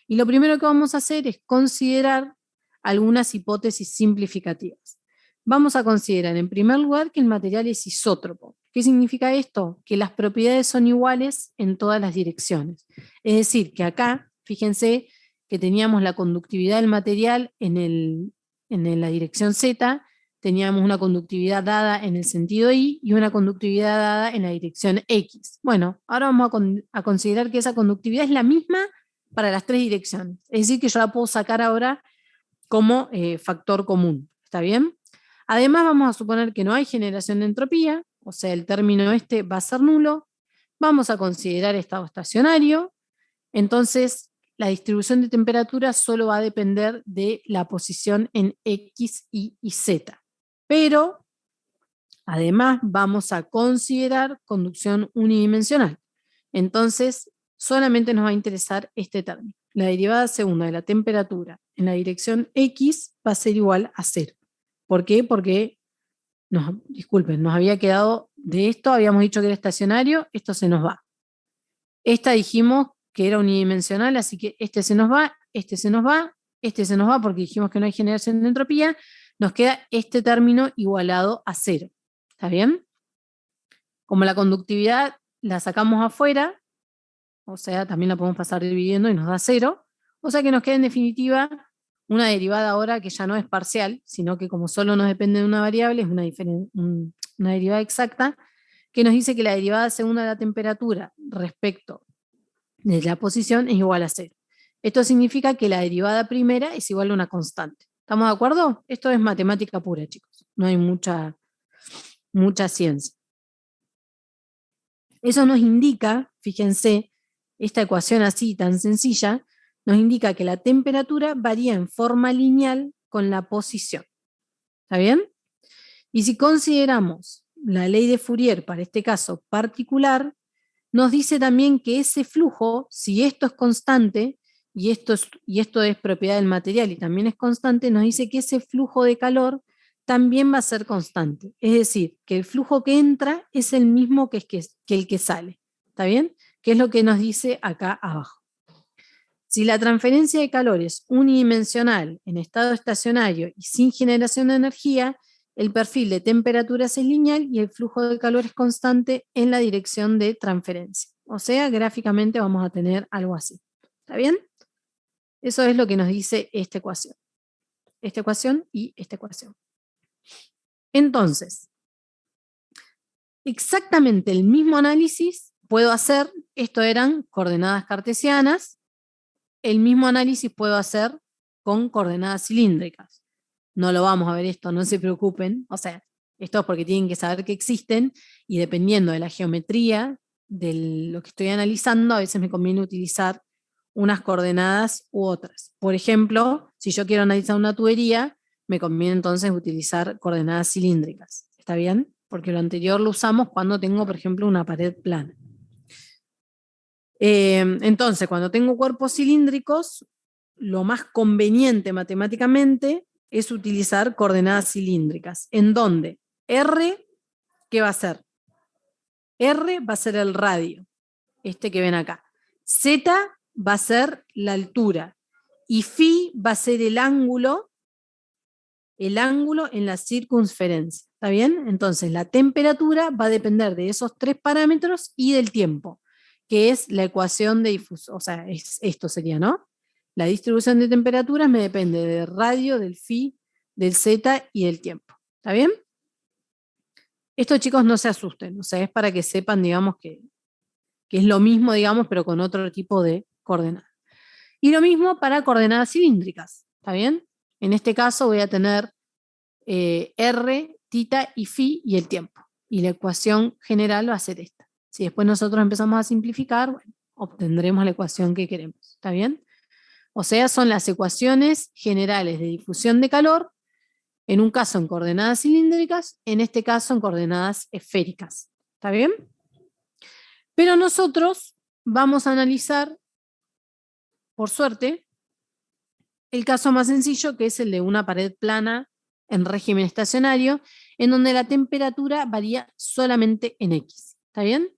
Y lo primero que vamos a hacer es considerar algunas hipótesis simplificativas. Vamos a considerar en primer lugar que el material es isótropo. ¿Qué significa esto? Que las propiedades son iguales en todas las direcciones. Es decir, que acá, fíjense que teníamos la conductividad del material en la dirección Z, teníamos una conductividad dada en el sentido Y y una conductividad dada en la dirección X. Bueno, ahora vamos a considerar que esa conductividad es la misma para las tres direcciones. Es decir, que yo la puedo sacar ahora como factor común. ¿Está bien? Además, vamos a suponer que no hay generación de entropía, o sea, el término este va a ser nulo. Vamos a considerar estado estacionario. Entonces, la distribución de temperatura solo va a depender de la posición en X, Y y Z. Pero, además, vamos a considerar conducción unidimensional. Entonces, solamente nos va a interesar este término. La derivada segunda de la temperatura en la dirección X va a ser igual a 0. ¿Por qué? Porque, disculpen, nos había quedado de esto, habíamos dicho que era estacionario, esto se nos va. Esta dijimos que era unidimensional, así que este se nos va, este se nos va, este se nos va porque dijimos que no hay generación de entropía, nos queda este término igualado a 0. ¿Está bien? Como la conductividad la sacamos afuera, o sea, también la podemos pasar dividiendo y nos da 0, o sea que nos queda en definitiva una derivada ahora que ya no es parcial, sino que como solo nos depende de una variable, es una derivada exacta, que nos dice que la derivada segunda de la temperatura respecto de la posición es igual a 0. Esto significa que la derivada primera es igual a una constante. ¿Estamos de acuerdo? Esto es matemática pura, chicos. No hay mucha ciencia. Eso nos indica, fíjense, esta ecuación así tan sencilla, nos indica que la temperatura varía en forma lineal con la posición. ¿Está bien? Y si consideramos la ley de Fourier para este caso particular, nos dice también que ese flujo, si esto es constante, y esto es propiedad del material y también es constante, nos dice que ese flujo de calor también va a ser constante. Es decir, que el flujo que entra es el mismo que el que sale. ¿Está bien? Que es lo que nos dice acá abajo. Si la transferencia de calor es unidimensional en estado estacionario y sin generación de energía, el perfil de temperaturas es lineal y el flujo de calor es constante en la dirección de transferencia. O sea, gráficamente vamos a tener algo así. ¿Está bien? Eso es lo que nos dice esta ecuación. Esta ecuación y esta ecuación. Entonces, exactamente el mismo análisis puedo hacer, esto eran coordenadas cartesianas, el mismo análisis puedo hacer con coordenadas cilíndricas. No lo vamos a ver esto, no se preocupen. O sea, esto es porque tienen que saber que existen y dependiendo de la geometría de lo que estoy analizando, a veces me conviene utilizar unas coordenadas u otras. Por ejemplo, si yo quiero analizar una tubería, me conviene entonces utilizar coordenadas cilíndricas. ¿Está bien? Porque lo anterior lo usamos cuando tengo, por ejemplo, una pared plana. Entonces, cuando tengo cuerpos cilíndricos, lo más conveniente matemáticamente es utilizar coordenadas cilíndricas. ¿En dónde? R, ¿qué va a ser? R va a ser el radio, este que ven acá. Z va a ser la altura. Y phi va a ser el ángulo en la circunferencia. ¿Está bien? Entonces, la temperatura va a depender de esos tres parámetros y del tiempo, que es la ecuación de difusión. O sea, esto sería, ¿no? La distribución de temperaturas me depende del radio, del phi, del z y del tiempo. ¿Está bien? Esto, chicos, no se asusten. O sea, es para que sepan, digamos, que es lo mismo, digamos, pero con otro tipo de coordenadas. Y lo mismo para coordenadas cilíndricas. ¿Está bien? En este caso voy a tener R, tita y phi y el tiempo. Y la ecuación general va a ser esta. Si después nosotros empezamos a simplificar, bueno, obtendremos la ecuación que queremos. ¿Está bien? O sea, son las ecuaciones generales de difusión de calor, en un caso en coordenadas cilíndricas, en este caso en coordenadas esféricas. ¿Está bien? Pero nosotros vamos a analizar, por suerte, el caso más sencillo, que es el de una pared plana en régimen estacionario, en donde la temperatura varía solamente en X. ¿Está bien?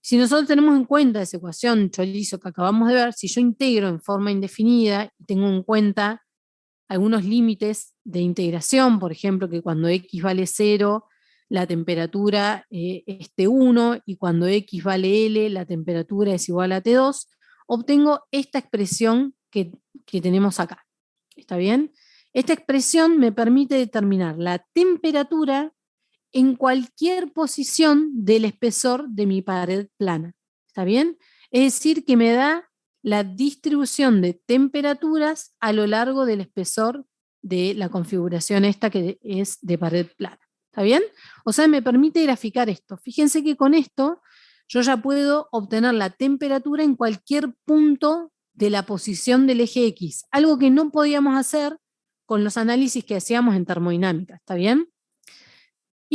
Si nosotros tenemos en cuenta esa ecuación chorizo que acabamos de ver, si yo integro en forma indefinida y tengo en cuenta algunos límites de integración, por ejemplo, que cuando X vale 0, la temperatura es T1, y cuando X vale L, la temperatura es igual a T2, obtengo esta expresión que tenemos acá. ¿Está bien? Esta expresión me permite determinar la temperatura en cualquier posición del espesor de mi pared plana. ¿Está bien? Es decir, que me da la distribución de temperaturas a lo largo del espesor de la configuración esta que es de pared plana. ¿Está bien? O sea, me permite graficar esto. Fíjense que con esto yo ya puedo obtener la temperatura en cualquier punto de la posición del eje X, algo que no podíamos hacer con los análisis que hacíamos en termodinámica. ¿Está bien?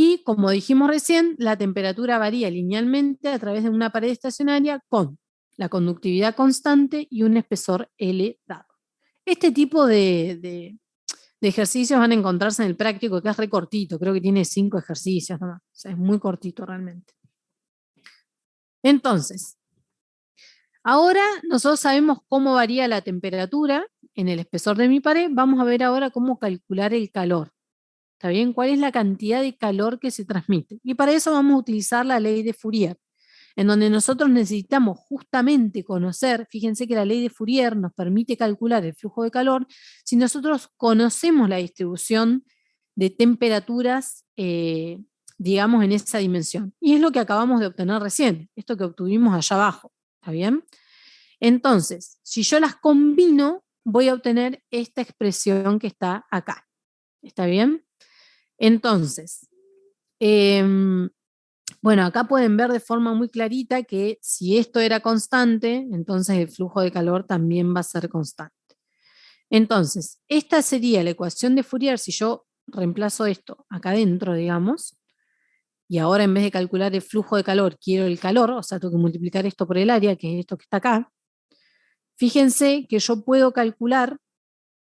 Y como dijimos recién, la temperatura varía linealmente a través de una pared estacionaria con la conductividad constante y un espesor L dado. Este tipo de ejercicios van a encontrarse en el práctico, que es re cortito, creo que tiene 5 ejercicios nomás, o sea, es muy cortito realmente. Entonces, ahora nosotros sabemos cómo varía la temperatura en el espesor de mi pared, vamos a ver ahora cómo calcular el calor. ¿Está bien? ¿Cuál es la cantidad de calor que se transmite? Y para eso vamos a utilizar la ley de Fourier, en donde nosotros necesitamos justamente conocer, fíjense que la ley de Fourier nos permite calcular el flujo de calor si nosotros conocemos la distribución de temperaturas, digamos, en esa dimensión. Y es lo que acabamos de obtener recién, esto que obtuvimos allá abajo. ¿Está bien? Entonces, si yo las combino, voy a obtener esta expresión que está acá. ¿Está bien? Entonces, bueno, acá pueden ver de forma muy clarita que si esto era constante, entonces el flujo de calor también va a ser constante. Entonces, esta sería la ecuación de Fourier si yo reemplazo esto acá adentro, digamos, y ahora en vez de calcular el flujo de calor, quiero el calor, o sea, tengo que multiplicar esto por el área, que es esto que está acá. Fíjense que yo puedo calcular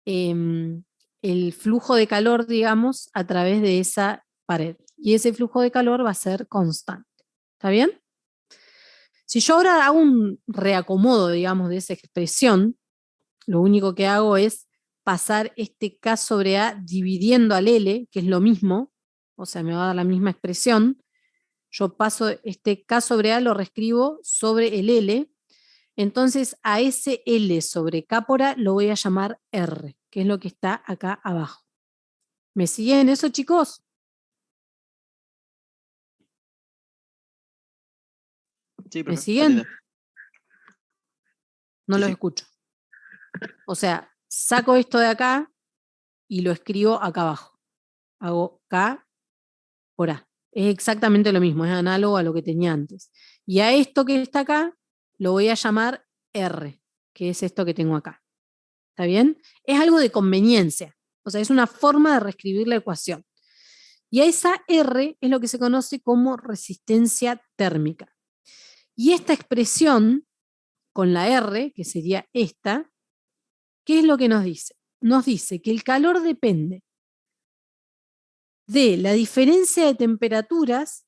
el flujo de calor, digamos, a través de esa pared. Y ese flujo de calor va a ser constante. ¿Está bien? Si yo ahora hago un reacomodo, digamos, de esa expresión, lo único que hago es pasar este K sobre A dividiendo al L, que es lo mismo, o sea, me va a dar la misma expresión. Yo paso este K sobre A, lo reescribo sobre el L, entonces a ese L sobre K por A lo voy a llamar R, que es lo que está acá abajo. ¿Me siguen eso, chicos? Sí, ¿Me profe, siguen? atiende. No Sí, los sí. escucho. O sea, saco esto de acá y lo escribo acá abajo. Hago K por A. Es exactamente lo mismo, es análogo a lo que tenía antes. Y a esto que está acá lo voy a llamar R, que es esto que tengo acá. ¿Está bien? Es algo de conveniencia. O sea, es una forma de reescribir la ecuación. Y a esa R es lo que se conoce como resistencia térmica. Y esta expresión con la R, que sería esta, ¿qué es lo que nos dice? Nos dice que el calor depende de la diferencia de temperaturas,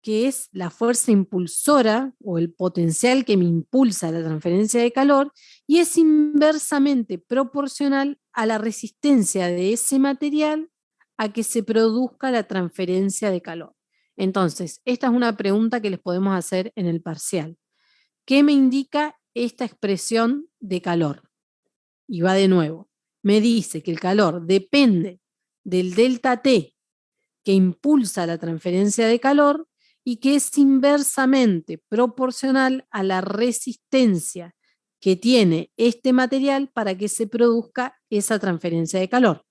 que es la fuerza impulsora o el potencial que me impulsa la transferencia de calor, y es inversamente proporcional a la resistencia de ese material a que se produzca la transferencia de calor. Entonces, esta es una pregunta que les podemos hacer en el parcial. ¿Qué me indica esta expresión de calor? Y va de nuevo. Me dice que el calor depende del delta T que impulsa la transferencia de calor y que es inversamente proporcional a la resistencia que tiene este material para que se produzca esa transferencia de calor.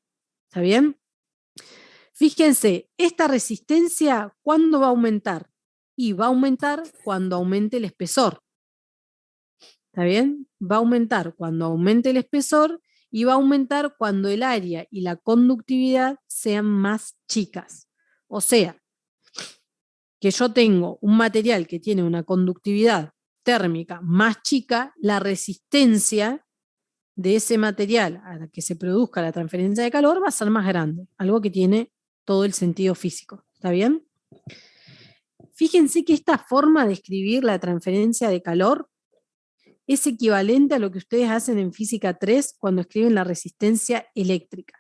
¿Está bien? Fíjense, esta resistencia, ¿cuándo va a aumentar? Y va a aumentar cuando aumente el espesor. ¿Está bien? Va a aumentar cuando aumente el espesor y va a aumentar cuando el área y la conductividad sean más chicas. O sea, que yo tengo un material que tiene una conductividad térmica más chica, la resistencia de ese material a la que se produzca la transferencia de calor va a ser más grande, algo que tiene todo el sentido físico. ¿Está bien? Fíjense que esta forma de escribir la transferencia de calor es equivalente a lo que ustedes hacen en física 3 cuando escriben la resistencia eléctrica.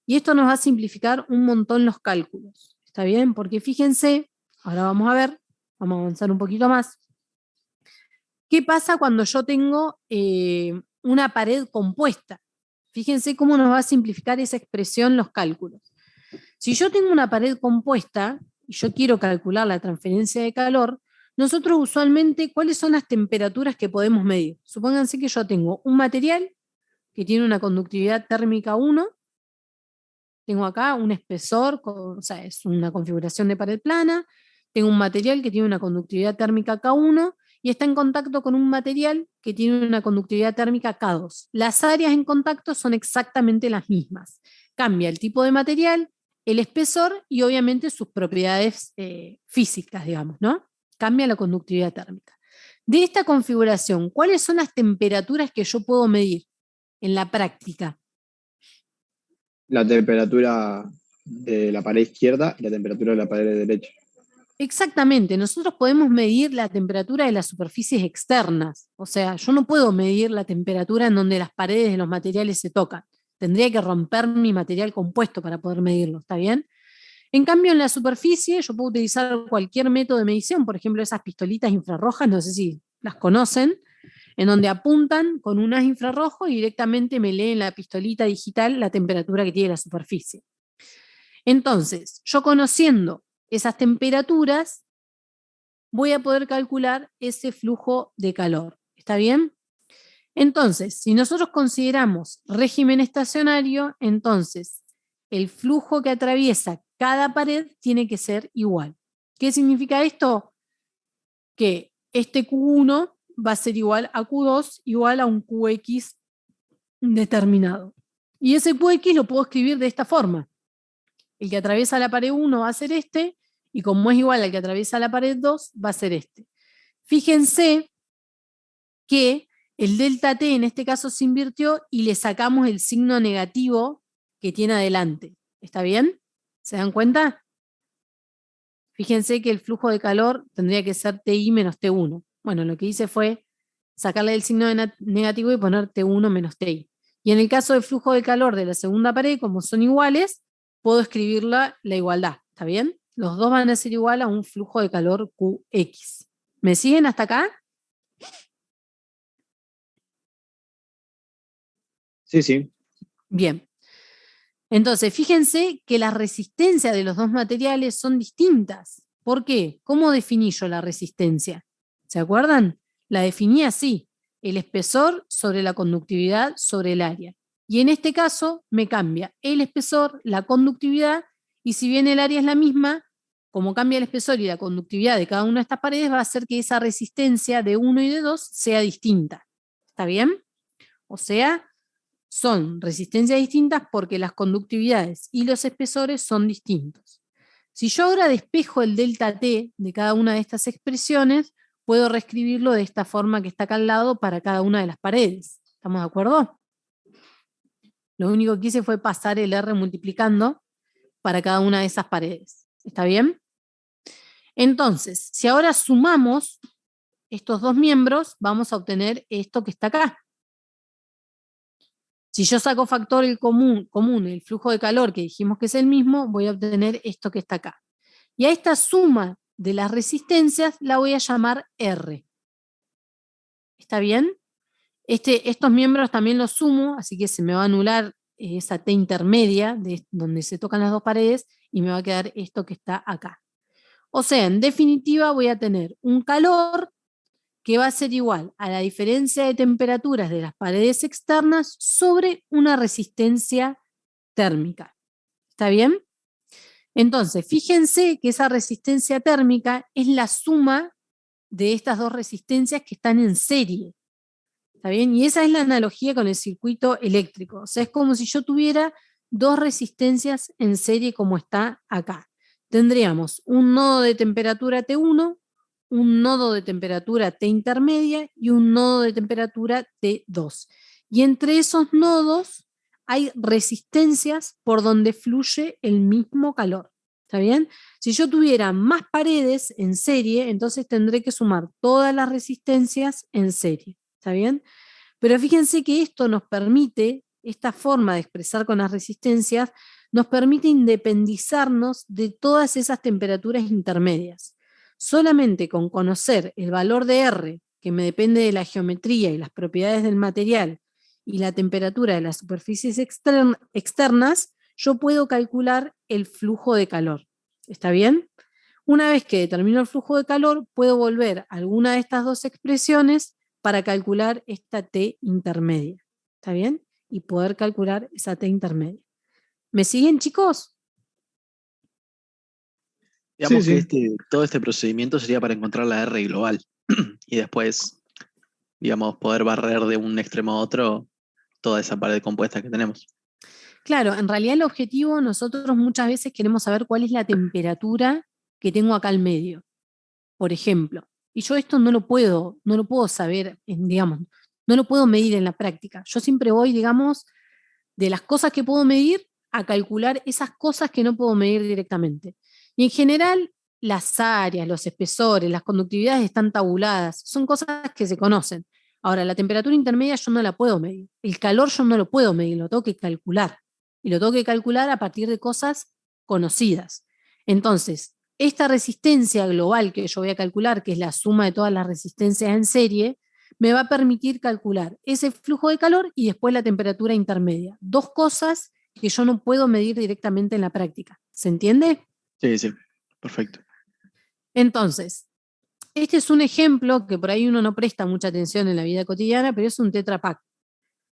Y esto nos va a simplificar un montón los cálculos. ¿Está bien? Porque fíjense, ahora vamos a ver, vamos a avanzar un poquito más. ¿Qué pasa cuando yo tengo una pared compuesta? Fíjense cómo nos va a simplificar esa expresión los cálculos. Si yo tengo una pared compuesta y yo quiero calcular la transferencia de calor, nosotros usualmente, ¿cuáles son las temperaturas que podemos medir? Supónganse que yo tengo un material que tiene una conductividad térmica 1, tengo acá un espesor, o sea, es una configuración de pared plana, tengo un material que tiene una conductividad térmica K1 y está en contacto con un material que tiene una conductividad térmica K2. Las áreas en contacto son exactamente las mismas. Cambia el tipo de material, el espesor y obviamente sus propiedades físicas, digamos, ¿no? Cambia la conductividad térmica. De esta configuración, ¿cuáles son las temperaturas que yo puedo medir en la práctica? La temperatura de la pared izquierda y la temperatura de la pared derecha. Exactamente, nosotros podemos medir la temperatura de las superficies externas, o sea, yo no puedo medir la temperatura en donde las paredes de los materiales se tocan, tendría que romper mi material compuesto para poder medirlo, ¿está bien? En cambio, en la superficie yo puedo utilizar cualquier método de medición, por ejemplo, esas pistolitas infrarrojas, no sé si las conocen, en donde apuntan con un haz infrarrojo y directamente me leen la pistolita digital la temperatura que tiene la superficie. Entonces, yo conociendo esas temperaturas, voy a poder calcular ese flujo de calor. ¿Está bien? Entonces, si nosotros consideramos régimen estacionario, entonces el flujo que atraviesa cada pared tiene que ser igual. ¿Qué significa esto? Que este Q1 va a ser igual a Q2 igual a un QX determinado. Y ese QX lo puedo escribir de esta forma. El que atraviesa la pared 1 va a ser este, y como es igual al que atraviesa la pared 2, va a ser este. Fíjense que el delta T en este caso se invirtió y le sacamos el signo negativo que tiene adelante. ¿Está bien? ¿Se dan cuenta? Fíjense que el flujo de calor tendría que ser TI menos T1. Bueno, lo que hice fue sacarle el signo negativo y poner T1 menos TI. Y en el caso del flujo de calor de la segunda pared, como son iguales, puedo escribir la igualdad. ¿Está bien? Los dos van a ser igual a un flujo de calor QX. ¿Me siguen hasta acá? Sí, sí. Bien. Entonces, fíjense que las resistencias de los dos materiales son distintas. ¿Por qué? ¿Cómo definí yo la resistencia? ¿Se acuerdan? La definí así, el espesor sobre la conductividad sobre el área. Y en este caso me cambia el espesor, la conductividad, y si bien el área es la misma, como cambia el espesor y la conductividad de cada una de estas paredes, va a hacer que esa resistencia de 1 y de 2 sea distinta. ¿Está bien? O sea, son resistencias distintas porque las conductividades y los espesores son distintos. Si yo ahora despejo el delta T de cada una de estas expresiones, puedo reescribirlo de esta forma que está acá al lado para cada una de las paredes. ¿Estamos de acuerdo? Lo único que hice fue pasar el R multiplicando para cada una de esas paredes. ¿Está bien? Entonces, si ahora sumamos estos dos miembros, vamos a obtener esto que está acá. Si yo saco factor el común, el flujo de calor que dijimos que es el mismo, voy a obtener esto que está acá. Y a esta suma de las resistencias la voy a llamar R. ¿Está bien? Estos miembros también los sumo, así que se me va a anular esa T intermedia de donde se tocan las dos paredes y me va a quedar esto que está acá. O sea, en definitiva voy a tener un calor que va a ser igual a la diferencia de temperaturas de las paredes externas sobre una resistencia térmica. ¿Está bien? Entonces, fíjense que esa resistencia térmica es la suma de estas dos resistencias que están en serie. ¿Está bien? Y esa es la analogía con el circuito eléctrico. O sea, es como si yo tuviera dos resistencias en serie como está acá. Tendríamos un nodo de temperatura T1, un nodo de temperatura T intermedia y un nodo de temperatura T2. Y entre esos nodos hay resistencias por donde fluye el mismo calor. ¿Está bien? Si yo tuviera más paredes en serie, entonces tendré que sumar todas las resistencias en serie. ¿Está bien? Pero fíjense que esto nos permite, esta forma de expresar con las resistencias, nos permite independizarnos de todas esas temperaturas intermedias. Solamente con conocer el valor de R, que me depende de la geometría y las propiedades del material, y la temperatura de las superficies externas, yo puedo calcular el flujo de calor. ¿Está bien? Una vez que determino el flujo de calor, puedo volver a alguna de estas dos expresiones para calcular esta T intermedia. ¿Está bien? Y poder calcular esa T intermedia. ¿Me siguen, chicos? Digamos Sí, que sí. todo este procedimiento sería para encontrar la R global y después, digamos, poder barrer de un extremo a otro toda esa pared compuesta que tenemos. Claro, en realidad el objetivo, nosotros muchas veces queremos saber cuál es la temperatura que tengo acá al medio, por ejemplo. Y yo esto no lo puedo saber, digamos, no lo puedo medir en la práctica. Yo siempre voy, digamos, de las cosas que puedo medir a calcular esas cosas que no puedo medir directamente. Y en general, las áreas, los espesores, las conductividades están tabuladas, son cosas que se conocen. Ahora, la temperatura intermedia yo no la puedo medir. El calor yo no lo puedo medir, lo tengo que calcular. Y lo tengo que calcular a partir de cosas conocidas. Entonces, esta resistencia global que yo voy a calcular, que es la suma de todas las resistencias en serie, me va a permitir calcular ese flujo de calor y después la temperatura intermedia. Dos cosas que yo no puedo medir directamente en la práctica. ¿Se entiende? Sí, sí, perfecto. Entonces, este es un ejemplo que por ahí uno no presta mucha atención en la vida cotidiana, pero es un Tetra Pak.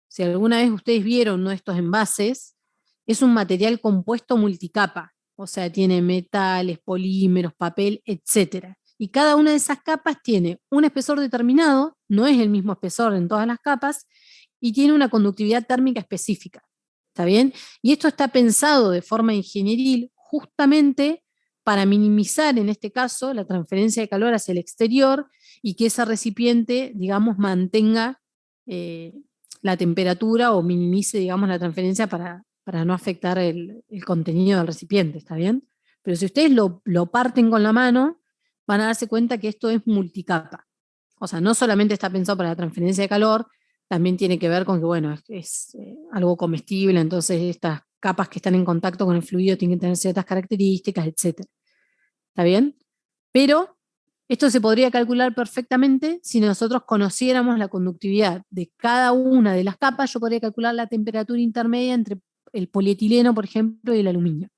Si alguna vez ustedes vieron uno de estos envases, es un material compuesto multicapa, o sea, tiene metales, polímeros, papel, etc. Y cada una de esas capas tiene un espesor determinado, no es el mismo espesor en todas las capas, y tiene una conductividad térmica específica. ¿Está bien? Y esto está pensado de forma ingenieril justamente para minimizar, en este caso, la transferencia de calor hacia el exterior y que ese recipiente, digamos, mantenga la temperatura o minimice, digamos, la transferencia para no afectar el contenido del recipiente, ¿está bien? Pero si ustedes lo parten con la mano, van a darse cuenta que esto es multicapa. O sea, no solamente está pensado para la transferencia de calor, también tiene que ver con que, bueno, es algo comestible, entonces estas capas que están en contacto con el fluido tienen que tener ciertas características, etc. ¿Está bien? Pero esto se podría calcular perfectamente si nosotros conociéramos la conductividad de cada una de las capas. Yo podría calcular la temperatura intermedia entre el polietileno, por ejemplo, y el aluminio.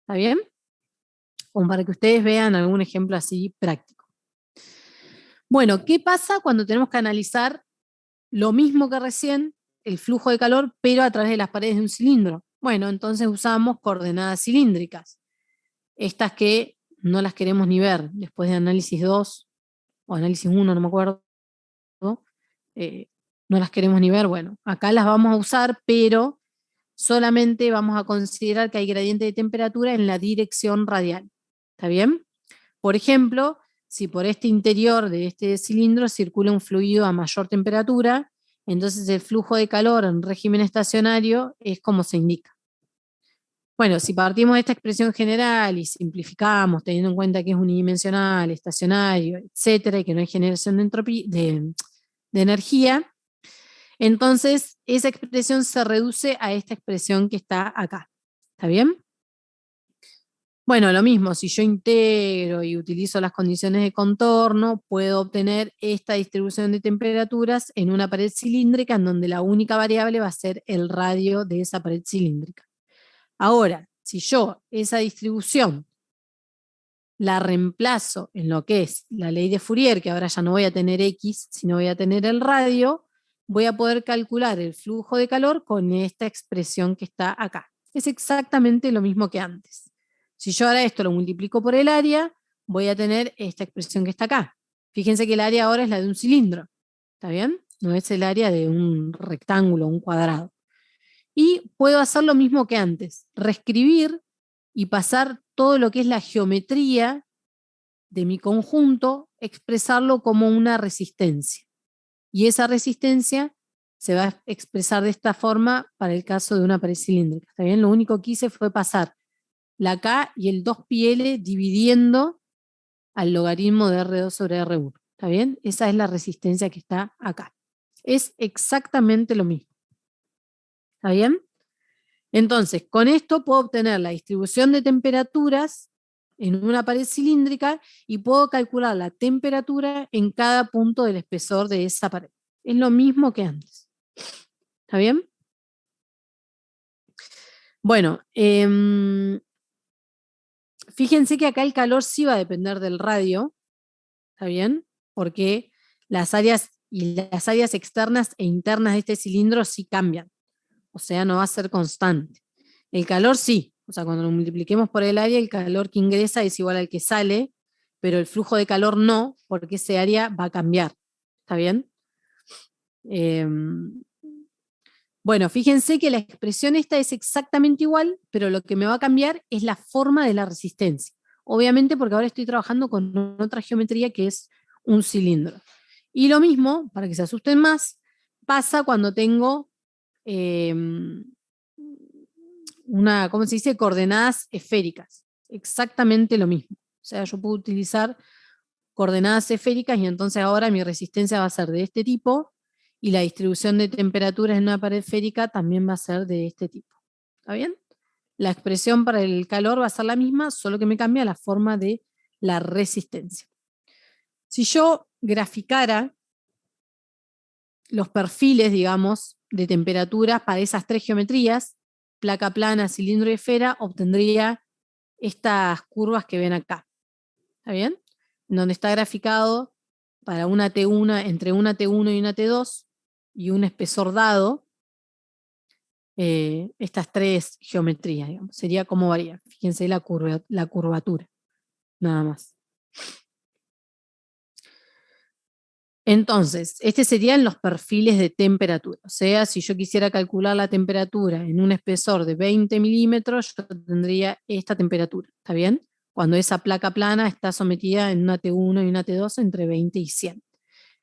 ¿Está bien? Como para que ustedes vean algún ejemplo así práctico. Bueno, ¿qué pasa cuando tenemos que analizar lo mismo que recién, el flujo de calor, pero a través de las paredes de un cilindro? Bueno, entonces usamos coordenadas cilíndricas. Estas que no las queremos ni ver después de análisis 2 o análisis 1, no me acuerdo, no las queremos ni ver. Bueno, acá las vamos a usar, pero solamente vamos a considerar que hay gradiente de temperatura en la dirección radial. ¿Está bien? Por ejemplo, si por este interior de este cilindro circula un fluido a mayor temperatura, entonces el flujo de calor en régimen estacionario es como se indica. Bueno, si partimos de esta expresión general y simplificamos, teniendo en cuenta que es unidimensional, estacionario, etcétera, y que no hay generación de energía, entonces esa expresión se reduce a esta expresión que está acá. ¿Está bien? Bueno, lo mismo, si yo integro y utilizo las condiciones de contorno, puedo obtener esta distribución de temperaturas en una pared cilíndrica en donde la única variable va a ser el radio de esa pared cilíndrica. Ahora, si yo esa distribución la reemplazo en lo que es la ley de Fourier, que ahora ya no voy a tener X, sino voy a tener el radio, voy a poder calcular el flujo de calor con esta expresión que está acá. Es exactamente lo mismo que antes. Si yo ahora esto lo multiplico por el área, voy a tener esta expresión que está acá. Fíjense que el área ahora es la de un cilindro. ¿Está bien? No es el área de un rectángulo, un cuadrado. Y puedo hacer lo mismo que antes, reescribir y pasar todo lo que es la geometría de mi conjunto, expresarlo como una resistencia. Y esa resistencia se va a expresar de esta forma para el caso de una pared cilíndrica. ¿Está bien? Lo único que hice fue pasar la K y el 2πL dividiendo al logaritmo de R2 sobre R1. ¿Está bien? Esa es la resistencia que está acá. Es exactamente lo mismo. ¿Está bien? Entonces, con esto puedo obtener la distribución de temperaturas en una pared cilíndrica y puedo calcular la temperatura en cada punto del espesor de esa pared. Es lo mismo que antes. ¿Está bien? Bueno, fíjense que acá el calor sí va a depender del radio. ¿Está bien? Porque las áreas externas e internas de este cilindro sí cambian. O sea, no va a ser constante. El calor sí, o sea, cuando lo multipliquemos por el área, el calor que ingresa es igual al que sale, pero el flujo de calor no, porque ese área va a cambiar. ¿Está bien? Bueno, fíjense que la expresión esta es exactamente igual, pero lo que me va a cambiar es la forma de la resistencia. Obviamente porque ahora estoy trabajando con otra geometría que es un cilindro. Y lo mismo, para que se asusten más, pasa cuando tengo ¿cómo se dice? Coordenadas esféricas. Exactamente lo mismo. O sea, yo puedo utilizar coordenadas esféricas y entonces ahora mi resistencia va a ser de este tipo y la distribución de temperaturas en una pared esférica también va a ser de este tipo. ¿Está bien? La expresión para el calor va a ser la misma, solo que me cambia la forma de la resistencia. Si yo graficara los perfiles, digamos, de temperaturas para esas tres geometrías, placa plana, cilindro y esfera, obtendría estas curvas que ven acá. ¿Está bien? Donde está graficado para una T1, entre una T1 y una T2 y un espesor dado, estas tres geometrías, digamos. Sería como varía. Fíjense la curvatura, nada más. Entonces, estos serían los perfiles de temperatura. O sea, si yo quisiera calcular la temperatura en un espesor de 20 milímetros, yo tendría esta temperatura. ¿Está bien? Cuando esa placa plana está sometida en una T1 y una T2 entre 20 y 100.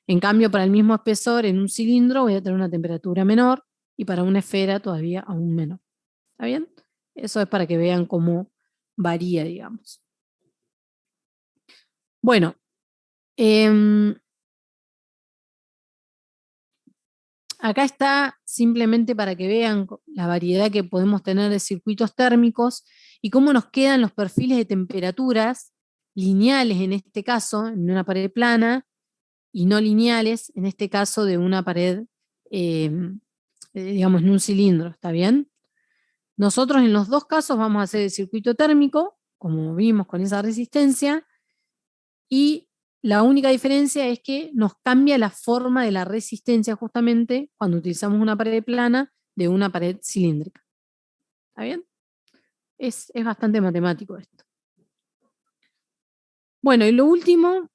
En cambio, para el mismo espesor, en un cilindro voy a tener una temperatura menor y para una esfera todavía aún menor. ¿Está bien? Eso es para que vean cómo varía, digamos. Bueno, acá está simplemente para que vean la variedad que podemos tener de circuitos térmicos y cómo nos quedan los perfiles de temperaturas lineales en este caso, en una pared plana, y no lineales, en este caso de una pared, digamos, en un cilindro, ¿está bien? Nosotros en los dos casos vamos a hacer el circuito térmico, como vimos con esa resistencia, y la única diferencia es que nos cambia la forma de la resistencia justamente cuando utilizamos una pared plana de una pared cilíndrica. ¿Está bien? Es bastante matemático esto. Bueno, y lo último,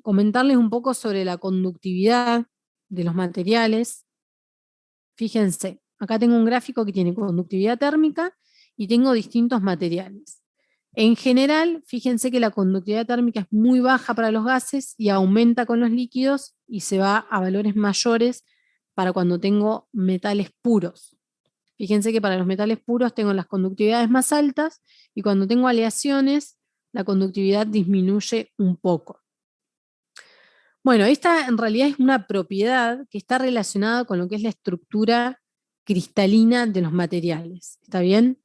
comentarles un poco sobre la conductividad de los materiales. Fíjense, acá tengo un gráfico que tiene conductividad térmica y tengo distintos materiales. En general, fíjense que la conductividad térmica es muy baja para los gases y aumenta con los líquidos y se va a valores mayores para cuando tengo metales puros. Fíjense que para los metales puros tengo las conductividades más altas y cuando tengo aleaciones, la conductividad disminuye un poco. Bueno, esta en realidad es una propiedad que está relacionada con lo que es la estructura cristalina de los materiales. ¿Está bien?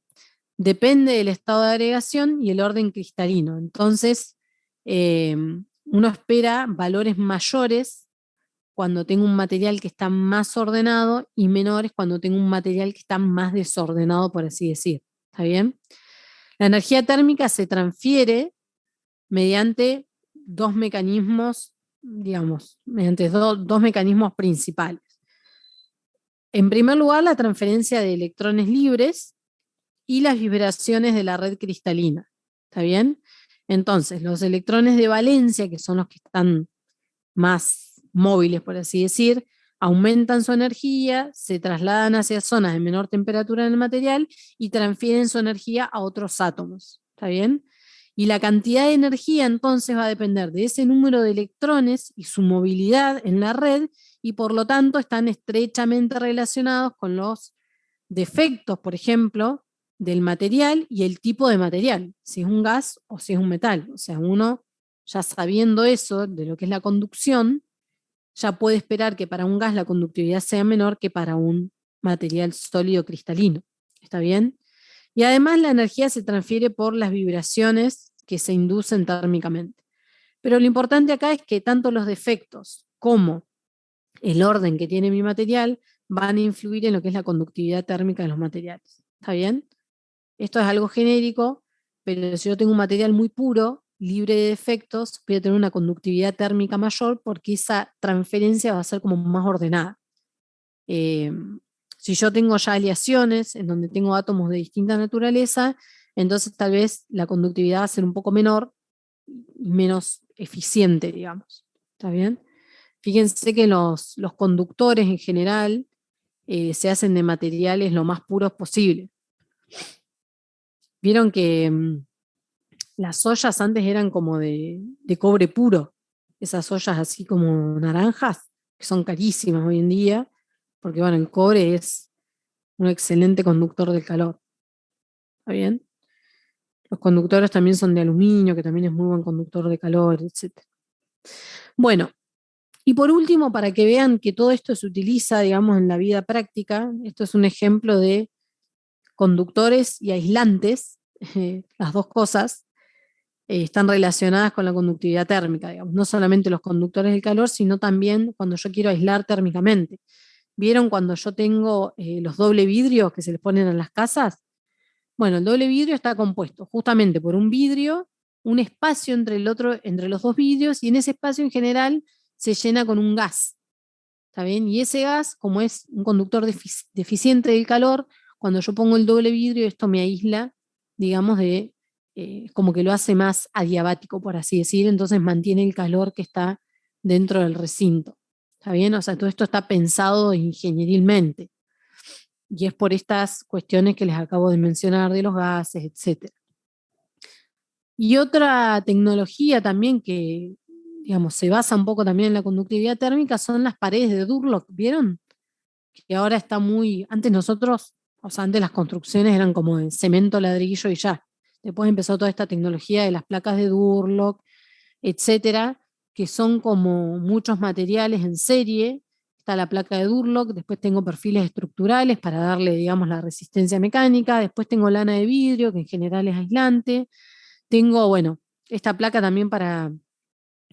Depende del estado de agregación y el orden cristalino. Entonces, uno espera valores mayores cuando tengo un material que está más ordenado y menores cuando tengo un material que está más desordenado, por así decir. ¿Está bien? La energía térmica se transfiere mediante dos mecanismos, digamos, mediante dos mecanismos principales. En primer lugar, la transferencia de electrones libres y las vibraciones de la red cristalina. ¿Está bien? Entonces, los electrones de valencia, que son los que están más móviles, por así decir, aumentan su energía, se trasladan hacia zonas de menor temperatura en el material y transfieren su energía a otros átomos. ¿Está bien? Y la cantidad de energía entonces va a depender de ese número de electrones y su movilidad en la red y por lo tanto están estrechamente relacionados con los defectos, por ejemplo, del material y el tipo de material, si es un gas o si es un metal. O sea, uno ya sabiendo eso de lo que es la conducción, ya puede esperar que para un gas la conductividad sea menor que para un material sólido cristalino. ¿Está bien? Y además la energía se transfiere por las vibraciones que se inducen térmicamente. Pero lo importante acá es que tanto los defectos como el orden que tiene mi material van a influir en lo que es la conductividad térmica de los materiales. ¿Está bien? Esto es algo genérico, pero si yo tengo un material muy puro, libre de defectos, voy a tener una conductividad térmica mayor porque esa transferencia va a ser como más ordenada. Si yo tengo ya aleaciones en donde tengo átomos de distinta naturaleza, entonces tal vez la conductividad va a ser un poco menor y menos eficiente, digamos. ¿Está bien? Fíjense que los conductores en general se hacen de materiales lo más puros posible. Vieron que las ollas antes eran como de cobre puro, esas ollas así como naranjas, que son carísimas hoy en día, porque bueno, el cobre es un excelente conductor del calor. ¿Está bien? Los conductores también son de aluminio, que también es muy buen conductor de calor, etc. Bueno, y por último, para que vean que todo esto se utiliza, digamos, en la vida práctica, esto es un ejemplo de conductores y aislantes, las dos cosas están relacionadas con la conductividad térmica, digamos, no solamente los conductores del calor, sino también cuando yo quiero aislar térmicamente. ¿Vieron cuando yo tengo los doble vidrios que se les ponen a las casas? Bueno, el doble vidrio está compuesto justamente por un vidrio, un espacio entre los dos vidrios, y en ese espacio en general se llena con un gas. ¿Está bien? Y ese gas, como es un conductor deficiente del calor, cuando yo pongo el doble vidrio, esto me aísla, digamos, como que lo hace más adiabático, por así decir, entonces mantiene el calor que está dentro del recinto. ¿Está bien? O sea, todo esto está pensado ingenierilmente. Y es por estas cuestiones que les acabo de mencionar de los gases, etc. Y otra tecnología también que, digamos, se basa un poco también en la conductividad térmica son las paredes de Durlock, ¿vieron? Que ahora está muy, antes nosotros, o sea, antes las construcciones eran como de cemento, ladrillo y ya. Después empezó toda esta tecnología de las placas de Durlock, etcétera, que son como muchos materiales en serie. Está la placa de Durlock, después tengo perfiles estructurales para darle, digamos, la resistencia mecánica, después tengo lana de vidrio, que en general es aislante. Tengo, bueno, esta placa también para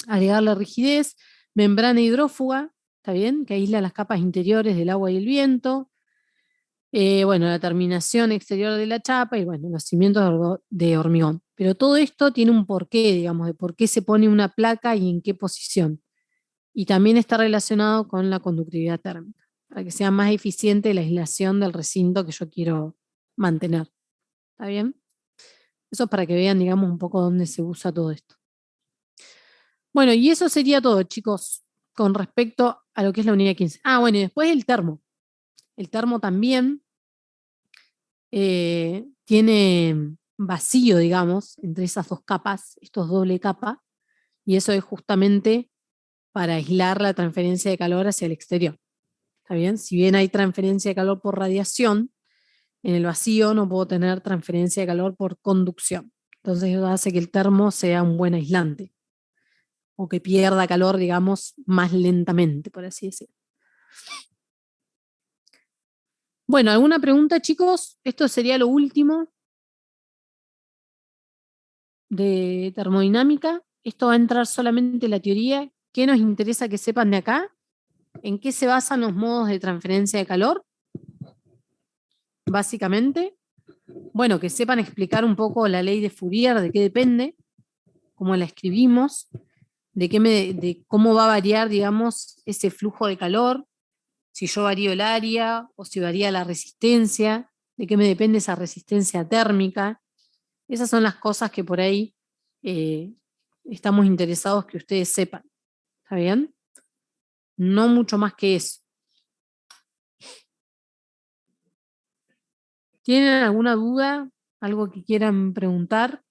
agregarle rigidez, membrana hidrófuga, ¿está bien? Que aísla las capas interiores del agua y el viento. Bueno, la terminación exterior de la chapa y bueno, los cimientos de hormigón. Pero todo esto tiene un porqué, digamos, de por qué se pone una placa y en qué posición. Y también está relacionado con la conductividad térmica, para que sea más eficiente la aislación del recinto que yo quiero mantener. ¿Está bien? Eso es para que vean, digamos, un poco dónde se usa todo esto. Bueno, y eso sería todo, chicos, con respecto a lo que es la unidad 15. Ah, bueno, y después el termo. El termo también tiene vacío, digamos, entre esas dos capas, estos doble capa, y eso es justamente para aislar la transferencia de calor hacia el exterior. ¿Está bien? Si bien hay transferencia de calor por radiación, en el vacío no puedo tener transferencia de calor por conducción. Entonces eso hace que el termo sea un buen aislante, o que pierda calor, digamos, más lentamente, por así decirlo. Bueno, ¿alguna pregunta, chicos? Esto sería lo último de termodinámica. Esto va a entrar solamente en la teoría. ¿Qué nos interesa que sepan de acá? ¿En qué se basan los modos de transferencia de calor? Básicamente, bueno, que sepan explicar un poco la ley de Fourier, de qué depende, cómo la escribimos, de cómo va a variar, digamos, ese flujo de calor, si yo varío el área o si varía la resistencia, de qué me depende esa resistencia térmica. Esas son las cosas que por ahí estamos interesados que ustedes sepan. ¿Está bien? No mucho más que eso. ¿Tienen alguna duda? ¿Algo que quieran preguntar?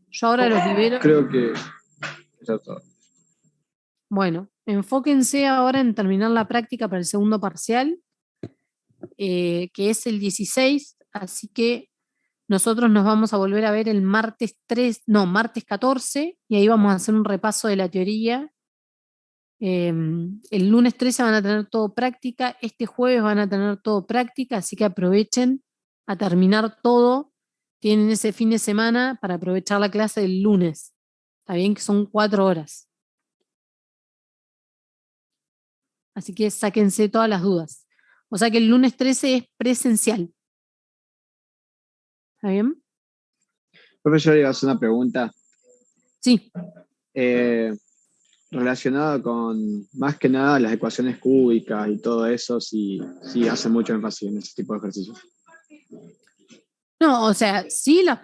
Yo ahora los libero. Creo que eso es todo. Bueno, enfóquense ahora en terminar la práctica para el segundo parcial, que es el 16, así que nosotros nos vamos a volver a ver el martes 14, y ahí vamos a hacer un repaso de la teoría. El lunes 13 van a tener todo práctica, este jueves van a tener todo práctica, así que aprovechen a terminar todo. Tienen ese fin de semana para aprovechar la clase del lunes. Está bien que son 4 horas. Así que sáquense todas las dudas. O sea que el lunes 13 es presencial. ¿Está bien? Profesor, le iba a hacer una pregunta Sí. relacionada con, más que nada, las ecuaciones cúbicas y todo eso, si hace mucho énfasis en ese tipo de ejercicios. No, o sea, sí le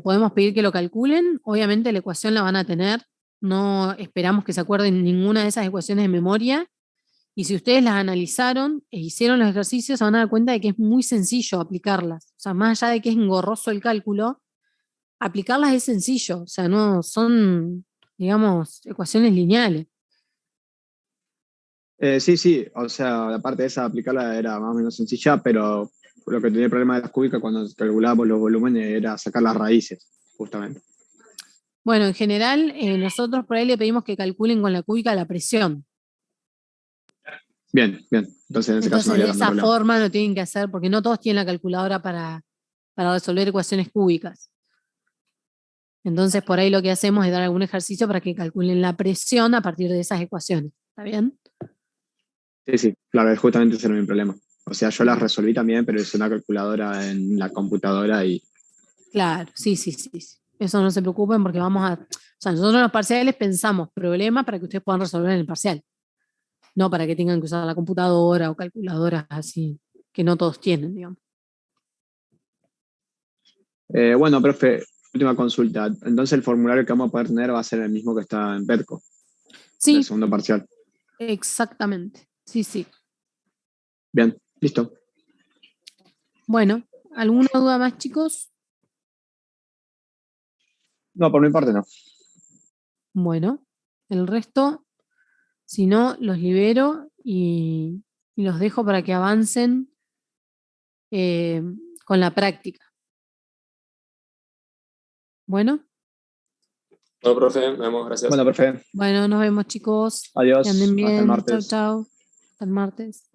podemos pedir que lo calculen. Obviamente la ecuación la van a tener. No esperamos que se acuerden ninguna de esas ecuaciones de memoria. Y si ustedes las analizaron e hicieron los ejercicios, se van a dar cuenta de que es muy sencillo aplicarlas. O sea, más allá de que es engorroso el cálculo, aplicarlas es sencillo. O sea, no son, digamos, ecuaciones lineales. Sí, o sea, la parte de esa aplicarla era más o menos sencilla, pero lo que tenía el problema de las cúbicas cuando calculábamos los volúmenes era sacar las raíces, justamente. Bueno, en general, nosotros por ahí le pedimos que calculen con la cúbica la presión. Bien. Entonces en ese caso no Entonces, había de tanto esa problema. forma lo tienen que hacer, porque no todos tienen la calculadora para resolver ecuaciones cúbicas. Entonces, por ahí lo que hacemos es dar algún ejercicio para que calculen la presión a partir de esas ecuaciones. ¿Está bien? Sí, claro, justamente ese era mi problema. O sea, yo las resolví también, pero es una calculadora en la computadora y Claro, sí. Eso no se preocupen porque vamos a... O sea, nosotros en los parciales pensamos problemas para que ustedes puedan resolver en el parcial. No para que tengan que usar la computadora o calculadoras así, que no todos tienen, digamos. bueno, profe, última consulta. Entonces el formulario que vamos a poder tener va a ser el mismo que está en PETCO, del Sí, segundo parcial. exactamente. Sí. Bien, listo. Bueno, ¿alguna duda más, chicos? No, por mi parte no. Bueno, el resto, si no, los libero y los dejo para que avancen eh, con la práctica. Bueno, No, profe, nos vemos, gracias. Bueno, profe, bueno, nos vemos, chicos. Que anden adiós, hasta el bien. Chau, martes. chau. Hasta el martes.